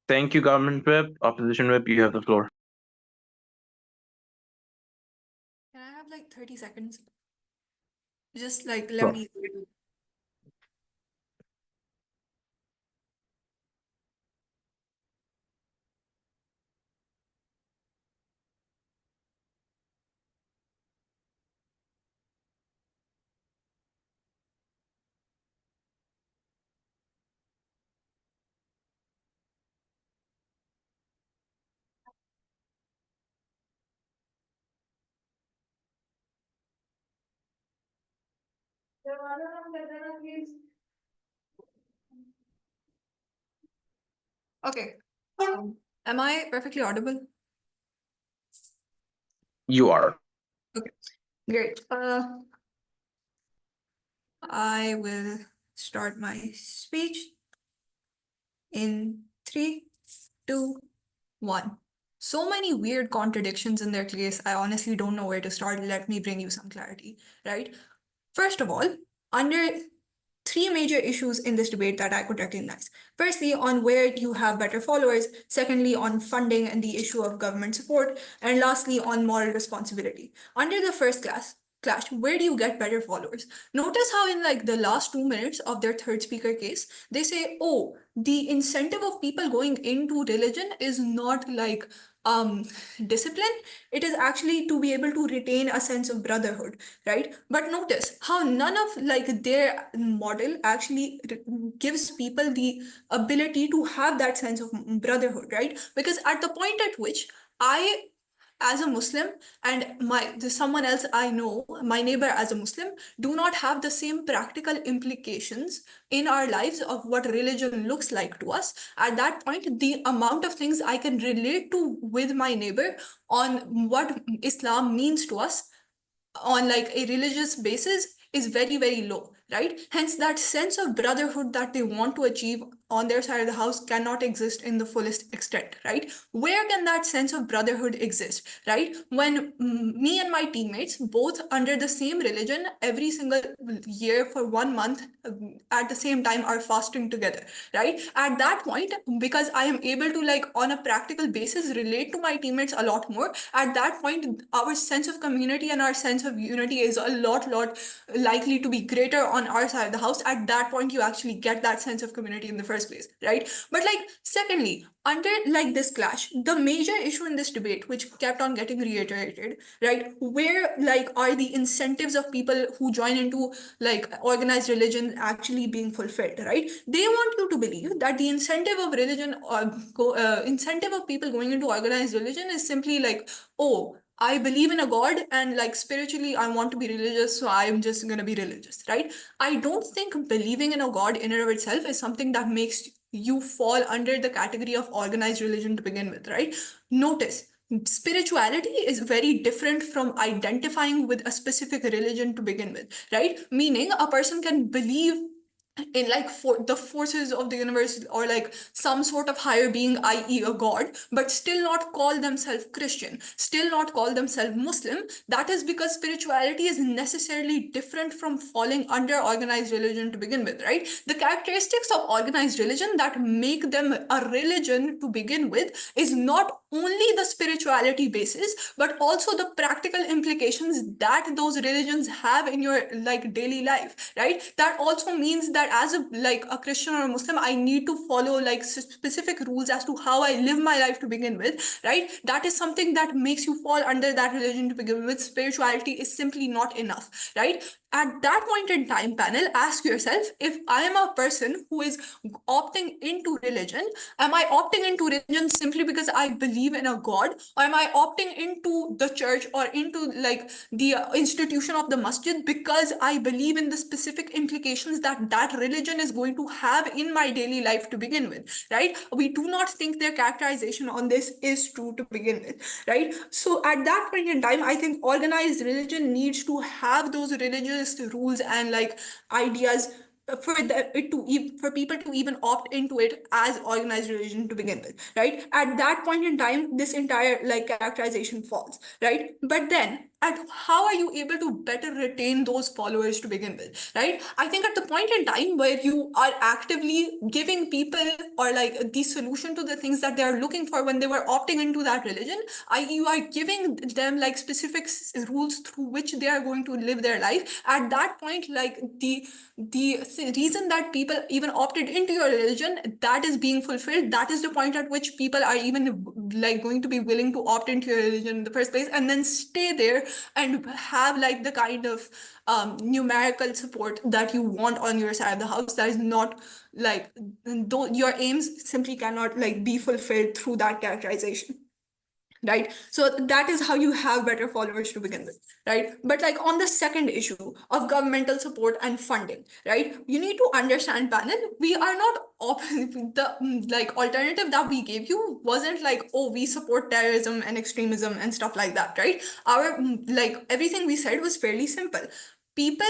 Thank you, Government Whip. Opposition Whip, you have the floor. Can I have like 30 seconds? Just like let Sure. me. Okay. Am I perfectly audible? You are. Great. I will start my speech in 3, 2, 1. So many weird contradictions in their case. I honestly don't know where to start. Let me bring you some clarity, right? First of all, under 3 major issues in this debate that I could recognize. Firstly, on where you have better followers. Secondly, on funding and the issue of government support. And lastly, on moral responsibility. Under the first clash, where do you get better followers? Notice how in like the last 2 minutes of their third speaker case, they say, oh, the incentive of people going into religion is not like discipline. It is actually to be able to retain a sense of brotherhood, right? But notice how none of like their model actually gives people the ability to have that sense of brotherhood, right? Because at the point at which I, as a Muslim, and someone else I know, my neighbor as a Muslim, do not have the same practical implications in our lives of what religion looks like to us. At that point, the amount of things I can relate to with my neighbor on what Islam means to us on like a religious basis is very, very low, right? Hence, that sense of brotherhood that they want to achieve on their side of the house cannot exist in the fullest extent, right? Where can that sense of brotherhood exist, right? When me and my teammates, both under the same religion, every single year for 1 month at the same time are fasting together, right? At that point, because I am able to like on a practical basis relate to my teammates a lot more, at that point, our sense of community and our sense of unity is a lot likely to be greater on our side of the house. At that point, you actually get that sense of community in the first place, right? But like, secondly, under like this clash, the major issue in this debate, which kept on getting reiterated, right? Where like are the incentives of people who join into like organized religion actually being fulfilled, right? They want you to believe that the incentive of religion or incentive of people going into organized religion is simply like, oh, I believe in a God and like spiritually I want to be religious, so I'm just gonna be religious, right? I don't think believing in a God in and of itself is something that makes you fall under the category of organized religion to begin with, right? Notice spirituality is very different from identifying with a specific religion to begin with, right? Meaning a person can believe in like for the forces of the universe or like some sort of higher being, i.e. a god, but still not call themselves Christian, still not call themselves Muslim. That is because spirituality is necessarily different from falling under organized religion to begin with, right? The characteristics of organized religion that make them a religion to begin with is not only the spirituality basis, but also the practical implications that those religions have in your like daily life, right? That also means that as a Christian or a Muslim, I need to follow like specific rules as to how I live my life to begin with, right? That is something that makes you fall under that religion to begin with. Spirituality is simply not enough, right? At that point in time, panel, ask yourself, if I am a person who is opting into religion, am I opting into religion simply because I believe in a god, or am I opting into the church or into like the institution of the masjid because I believe in the specific implications that that religion is going to have in my daily life to begin with, right? We do not think their characterization on this is true to begin with, right? So at that point in time, I think organized religion needs to have those religious rules and like ideas for people to even opt into it as organized religion to begin with, right? At that point in time, this entire like characterization falls, right? But then at how are you able to better retain those followers to begin with, right? I think at the point in time where you are actively giving people or like the solution to the things that they are looking for when they were opting into that religion, you are giving them like specific rules through which they are going to live their life. At that point, like the reason that people even opted into your religion, that is being fulfilled. That is the point at which people are even like going to be willing to opt into your religion in the first place, and then stay there and have like the kind of numerical support that you want on your side of the house. That is not like your aims simply cannot like be fulfilled through that characterization, right? So that is how you have better followers to begin with, right? But like on the second issue of governmental support and funding, right, you need to understand, panel, we are not the like alternative that we gave you wasn't like, oh, we support terrorism and extremism and stuff like that, right? Our like everything we said was fairly simple. People,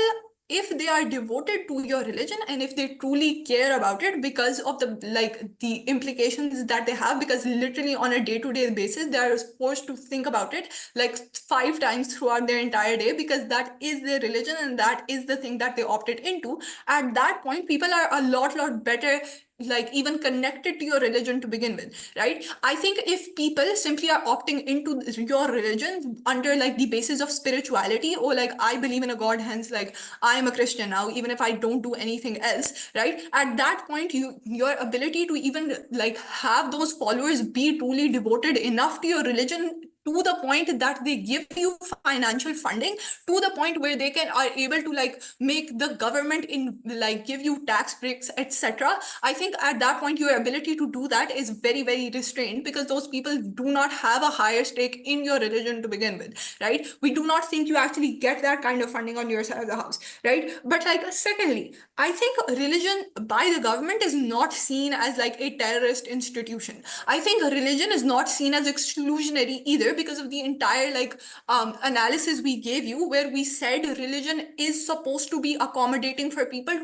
if they are devoted to your religion and if they truly care about it because of the like the implications that they have, because literally on a day-to-day basis they are forced to think about it like 5 times throughout their entire day, because that is their religion and that is the thing that they opted into, at that point people are a lot better like even connected to your religion to begin with, right? I think if people simply are opting into your religion under like the basis of spirituality, or like I believe in a god, hence like I am a Christian now even if I don't do anything else, right? At that point your ability to even like have those followers be truly devoted enough to your religion to the point that they give you financial funding, to the point where they are able to like make the government in like give you tax breaks, etc. I think at that point your ability to do that is very restrained, because those people do not have a higher stake in your religion to begin with, right? We do not think you actually get that kind of funding on your side of the house, right? But like secondly, I think religion by the government is not seen as like a terrorist institution. I think religion is not seen as exclusionary either, because of the entire like analysis we gave you, where we said religion is supposed to be accommodating for people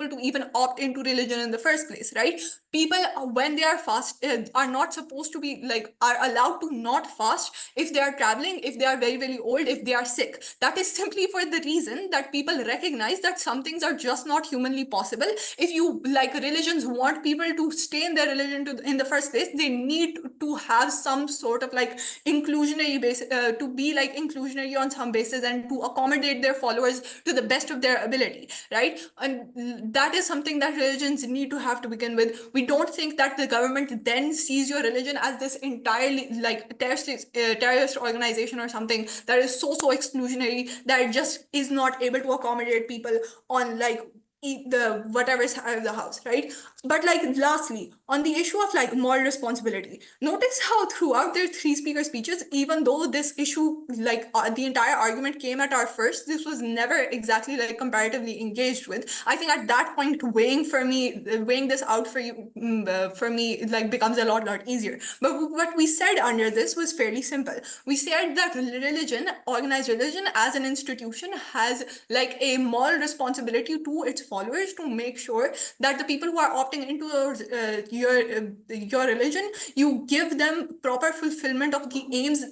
to even opt into religion in the first place, right? People when they are fast are not supposed to be like are allowed to not fast if they are traveling, if they are very old, if they are sick. That is simply for the reason that people recognize that some things are just not humanly possible. If you like religions want people to stay in their religion in the first place, they need to have some sort of like inclusionary base to be like inclusionary on some basis and to accommodate their followers to the best of their ability, right? And that is something that religions need to have to begin with. We don't think that the government then sees your religion as this entirely like terrorist organization or something that is so exclusionary that it just is not able to accommodate people on like eat the whatever's out of the house, right? But like lastly, on the issue of like moral responsibility, notice how throughout their three speaker speeches, even though this issue, like the entire argument came at our first, this was never exactly like comparatively engaged with. I think at that point, weighing this out for you, for me, like becomes a lot easier. But what we said under this was fairly simple. We said that religion, organized religion as an institution, has like a moral responsibility to its followers to make sure that the people who are opting into your religion, you give them proper fulfillment of the aims.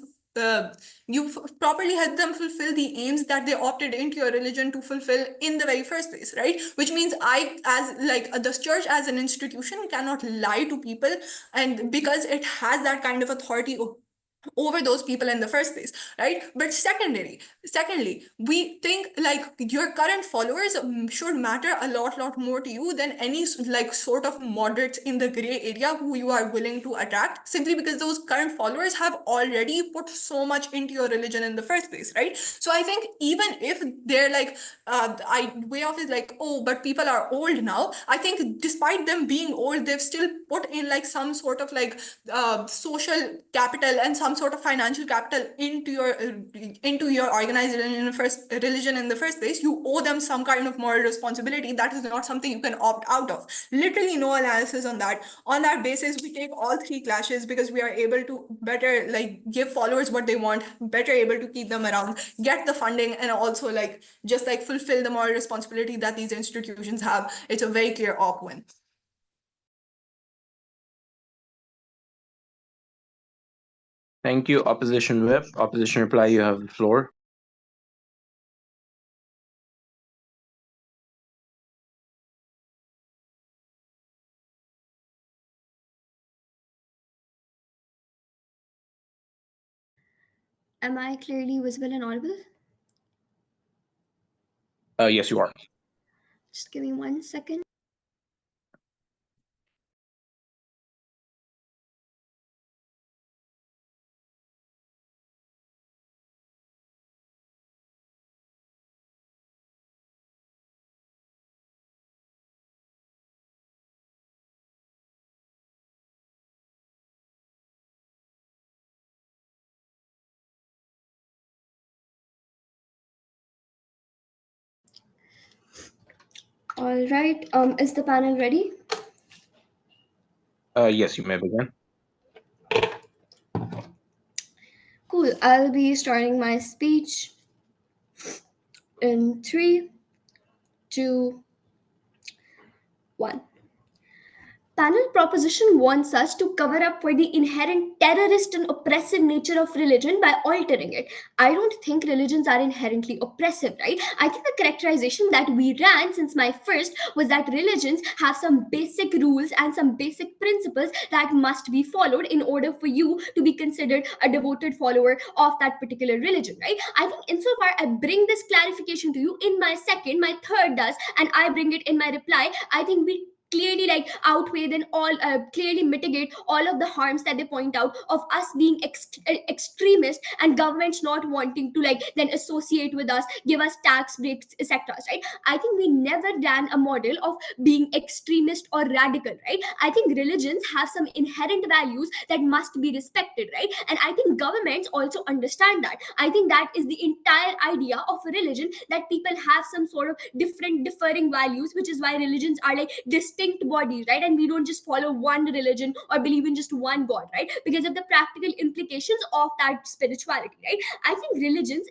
Properly help them fulfill the aims that they opted into your religion to fulfill in the very first place, right? Which means I, as like the church as an institution, cannot lie to people, and because it has that kind of authority over those people in the first place, right? But secondly, we think like your current followers should matter a lot more to you than any like sort of moderates in the gray area who you are willing to attract, simply because those current followers have already put so much into your religion in the first place, right? So I think even if they're like way off is like, oh, but people are old now, I think despite them being old, they've still put in like some sort of like social capital and some sort of financial capital into your organized religion in the first place. You owe them some kind of moral responsibility. That is not something you can opt out of. Literally no analysis on that. On that basis, we take all three clashes because we are able to better like give followers what they want, better able to keep them around, get the funding, and also like just like fulfill the moral responsibility that these institutions have. It's a very clear op win. Thank you, Opposition Whip. Opposition Reply, you have the floor. Am I clearly visible and audible? Yes, you are. Just give me 1 second. All right. Is the panel ready? Yes, you may begin. Cool. I'll be starting my speech in 3, 2, 1. Panel proposition wants us to cover up for the inherent terrorist and oppressive nature of religion by altering it. I don't think religions are inherently oppressive, right? I think the characterization that we ran since my first was that religions have some basic rules and some basic principles that must be followed in order for you to be considered a devoted follower of that particular religion, right? I think insofar I bring this clarification to you in my second, my third does, and I bring it in my reply, I think we clearly like outweigh then all clearly mitigate all of the harms that they point out of us being extremist and governments not wanting to like then associate with us, give us tax breaks, etc., right? I think we never ran a model of being extremist or radical, right? I think religions have some inherent values that must be respected, right? And I think governments also understand that. I think that is the entire idea of a religion, that people have some sort of differing values, which is why religions are like distinct bodies, right? And we don't just follow one religion or believe in just one god, right? Because of the practical implications of that spirituality, right? I think religions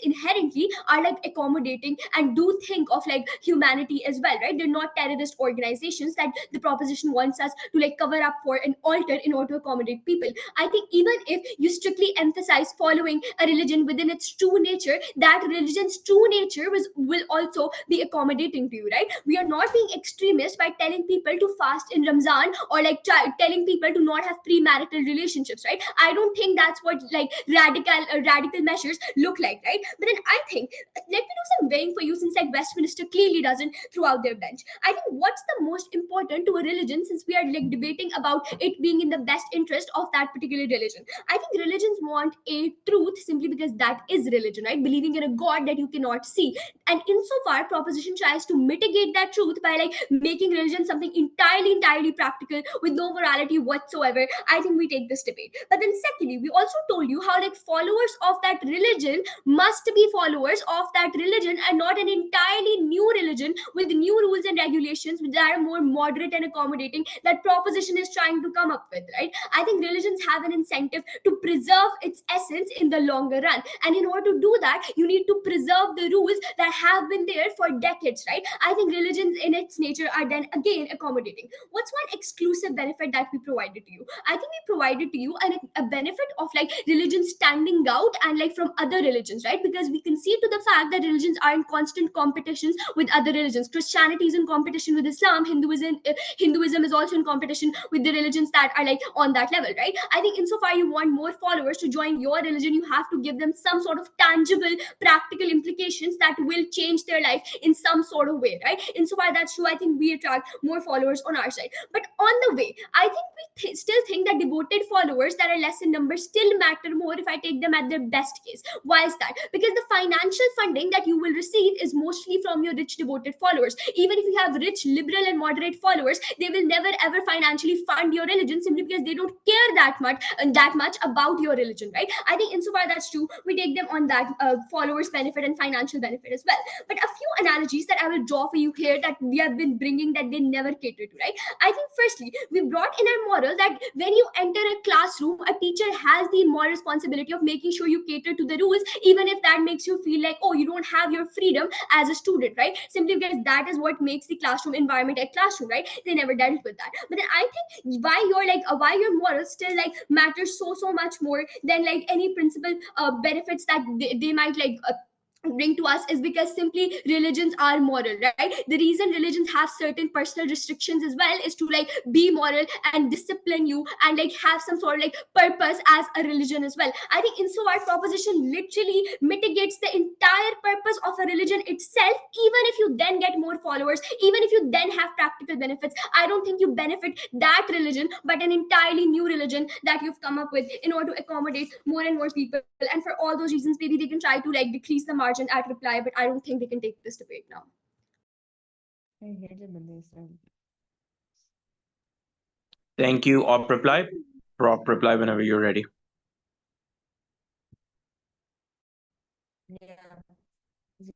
inherently are like accommodating and do think of like humanity as well, right? They're not terrorist organizations that the proposition wants us to like cover up for and alter in order to accommodate people. I think even if you strictly emphasize following a religion within its true nature, that religion's true nature will also be accommodating to you, right? We are not being extremist by telling people to fast in Ramzan, or like telling people to not have premarital relationships, right? I don't think that's what like radical measures look like, right? But then I think, let me do some weighing for you, since like Westminster clearly doesn't throughout their bench. I think what's the most important to a religion, since we are like debating about it being in the best interest of that particular religion, I think religions want a truth simply because that is religion, right? Believing in a God that you cannot see. And insofar, proposition tries to mitigate that truth by like making religion something entirely practical with no morality whatsoever. I think we take this debate. But then secondly, we also told you how like followers of that religion must be followers of that religion and not an entirely new religion with new rules and regulations that are more moderate and accommodating, that proposition is trying to come up with, right? I think religions have an incentive to preserve its essence in the longer run, and in order to do that, you need to preserve the rules that have been there for decades, right? I think religions in its nature are then again accommodating. What's one exclusive benefit that we provided to you? I think we provided to you a benefit of like religion standing out and like from other religions, right? Because we concede to the fact that religions are in constant competitions with other religions. Christianity is in competition with Islam. Hinduism is also in competition with the religions that are like on that level, right? I think insofar you want more followers to join your religion, you have to give them some sort of tangible, practical implications that will change their life in some sort of way, right? Insofar that's true, I think we attract more followers on our side. But on the way, I think we still think that devoted followers that are less in number still matter more if I take them at their best case. Why is that? Because the financial funding that you will receive is mostly from your rich devoted followers. Even if you have rich liberal and moderate followers, they will never ever financially fund your religion simply because they don't care that much about your religion, right? I think insofar that's true, we take them on that followers benefit and financial benefit as well. But a few analogies that I will draw for you here that we have been bringing that they never cater to, right? I think firstly, we brought in a model that when you enter a classroom, a teacher has the moral responsibility of making sure you cater to the rules, even if that makes you feel like, oh, you don't have your freedom as a student, right? Simply because that is what makes the classroom environment a classroom, right? They never dealt with that. But then I think why your morals still like matter so much more than like any principal benefits that they might like bring to us is because simply religions are moral, right? The reason religions have certain personal restrictions as well is to like be moral and discipline you and like have some sort of like purpose as a religion as well. I think insofar proposition literally mitigates the entire purpose of a religion itself. Even if you then get more followers, even if you then have practical benefits, I don't think you benefit that religion but an entirely new religion that you've come up with in order to accommodate more and more people. And for all those reasons, maybe they can try to like decrease the margin at reply, but I don't think they can take this debate now. I hate it when they say. Thank you. Op reply. Prop reply whenever you're ready. Yeah. Just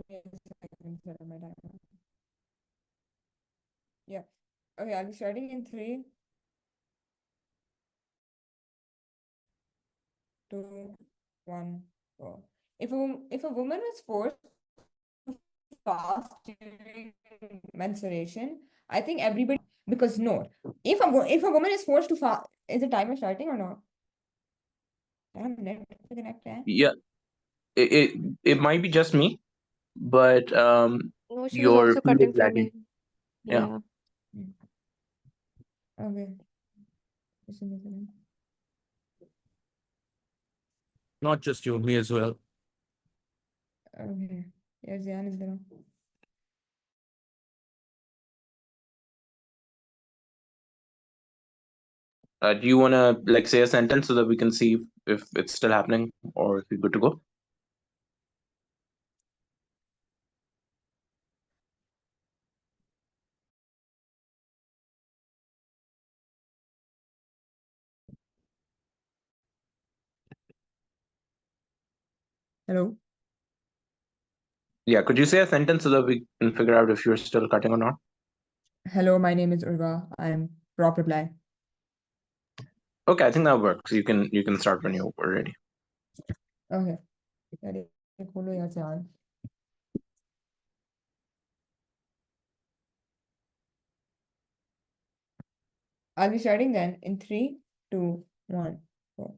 give me a second, set up my timer. Yeah. Okay, I'll be starting in 3, 2, 1, go. If a woman was forced to fast during menstruation, I think everybody, because no, if a woman is forced to fast, is the timer starting or not? Damn, net connect hai. Yeah, it might be just me, but No, she was your also feed is cutting for lagging. me. Yeah. Okay. Just a second. Not just you, me as well. Okay. Yeah, Zian is there. Do you want to like say a sentence so that we can see if it's still happening or if you're good to go? Hello. Yeah, could you say a sentence so that we can figure out if you're still cutting or not? Hello, my name is Urva. I'm prop reply. Okay, I think that works. You can start when you're ready. Okay. Ready. खोलो यहाँ से यार. I'll be starting then in 3, 2, 1, go.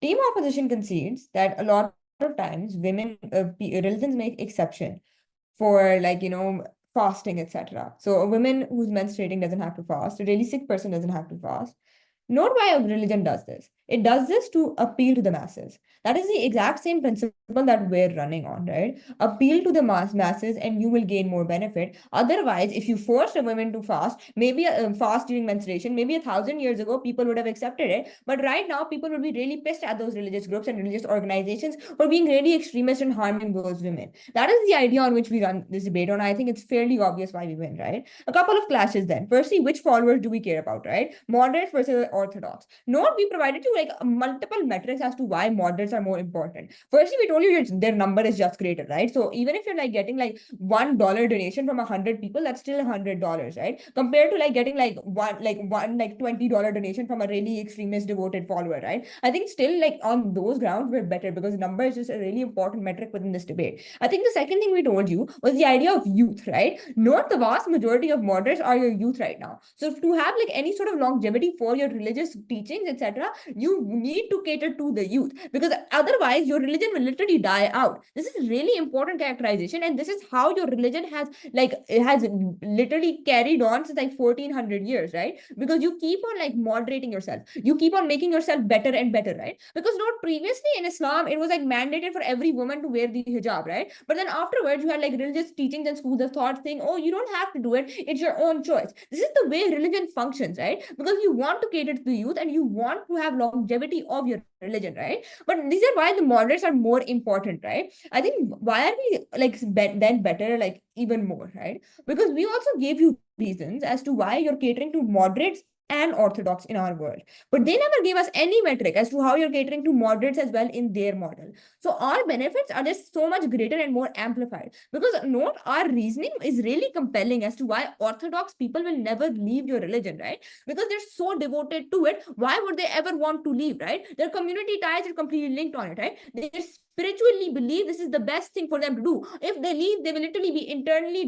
Team opposition concedes that a lot of times women religions make exception for like fasting, etc. So a woman who's menstruating doesn't have to fast. A really sick person doesn't have to fast. Note why a religion does this. It does this to appeal to the masses. That is the exact same principle that we're running on, right? Appeal to the masses and you will gain more benefit. Otherwise, if you force a woman to fast, maybe fast during menstruation, maybe 1,000 years ago, people would have accepted it. But right now, people would be really pissed at those religious groups and religious organizations for being really extremist and harming those women. That is the idea on which we run this debate on. I think it's fairly obvious why we win, right? A couple of clashes then. Firstly, which followers do we care about, right? Moderates versus orthodox. Note we provided you like multiple metrics as to why moderates are more important. Firstly, we told you their number is just greater, right? So even if you're like getting like $1 donation from 100 people, that's still $100, right? Compared to like getting like one $20 donation from a really extremist devoted follower, right? I think still like on those grounds we're better because number is just a really important metric within this debate. I think the second thing we told you was the idea of youth, right? Note the vast majority of moderates are your youth right now. So to have like any sort of longevity for your religious teachings, etc., you need to cater to the youth because otherwise your religion will literally die out. This is really important characterization, and this is how your religion has literally carried on since like 1400 years, right? Because you keep on like moderating yourself, you keep on making yourself better and better, right? Because not previously in Islam it was like mandated for every woman to wear the hijab, right? But then afterwards you had like religious teachings and schools of thought saying, oh, you don't have to do it, it's your own choice. This is the way religion functions, right? Because you want to cater to the youth and you want to have longevity of your religion, right? But these are why the moderates are more important, right? I think why are we like then better, like even more, right? Because we also gave you reasons as to why you're catering to moderates and orthodox in our world, but they never gave us any metric as to how you're catering to moderates as well in their model. So our benefits are just so much greater and more amplified because note our reasoning is really compelling as to why orthodox people will never leave your religion, right? Because they're so devoted to it. Why would they ever want to leave, right? Their community ties are completely linked on it, right? They spiritually believe this is the best thing for them to do. If they leave, they will literally be internally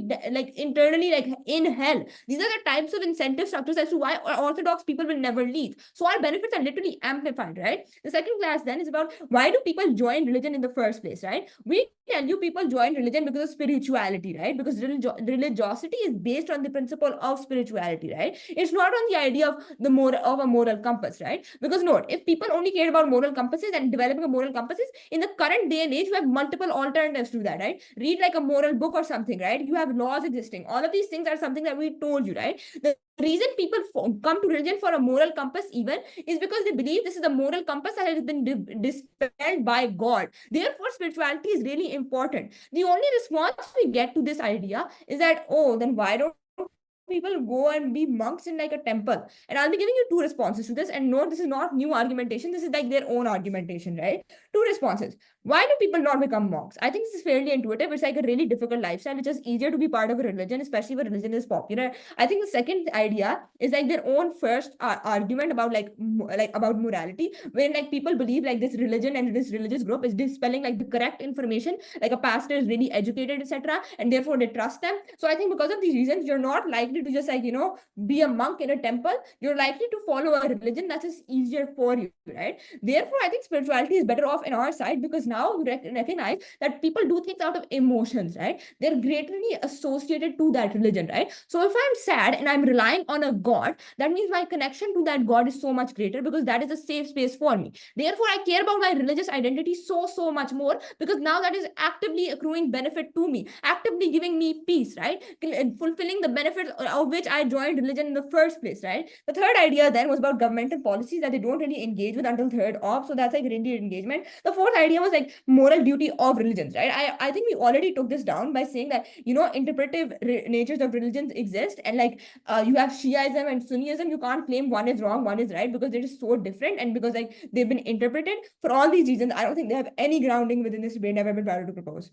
in hell. These are the types of incentive structures as to why orthodox people will never leave. So our benefits are literally amplified, right? The second class then is about why do people join religion in the first place, right? We tell you people join religion because of spirituality, right? Because religiosity is based on the principle of spirituality, right? It's not on the idea of a moral compass, right? Because note, if people only cared about moral compasses and developing a moral compasses in the current day and age, you have multiple alternatives to that, right? Read like a moral book or something, right? You have laws existing. All of these things are something that we told you, right? The reason people come to religion for a moral compass even is because they believe this is the moral compass that has been dispelled by God. Therefore, spirituality is really important. The only response we get to this idea is that, oh, then why don't people go and be monks in like a temple? And I'll be giving you two responses to this. And note, this is not new argumentation. This is like their own argumentation, right? Two responses. Why do people not become monks? I think this is fairly intuitive. It's like a really difficult lifestyle. It's just easier to be part of a religion, especially if a religion is popular. I think the second idea is like their own first argument about about morality, when like people believe like this religion and this religious group is dispelling like the correct information, like a pastor is really educated, etc., and therefore they trust them. So I think because of these reasons, you're not likely to just like be a monk in a temple. You're likely to follow a religion that is easier for you, right? Therefore, I think spirituality is better off in our side because now you recognize that people do things out of emotions, right? They're greatly associated to that religion, right? So if I'm sad and I'm relying on a God, that means my connection to that God is so much greater because that is a safe space for me. Therefore, I care about my religious identity so much more because now that is actively accruing benefit to me, actively giving me peace, right? Fulfilling the benefits of which I joined religion in the first place, right? The third idea then was about governmental policies that they don't really engage with until third op. So that's like really engagement. The fourth idea was like moral duty of religions, right? I think we already took this down by saying that, interpretive natures of religions exist. And like you have Shiaism and Sunnism, you can't claim one is wrong, one is right because they're just so different. And because like they've been interpreted for all these reasons, I don't think they have any grounding within this debate I've ever tried to propose.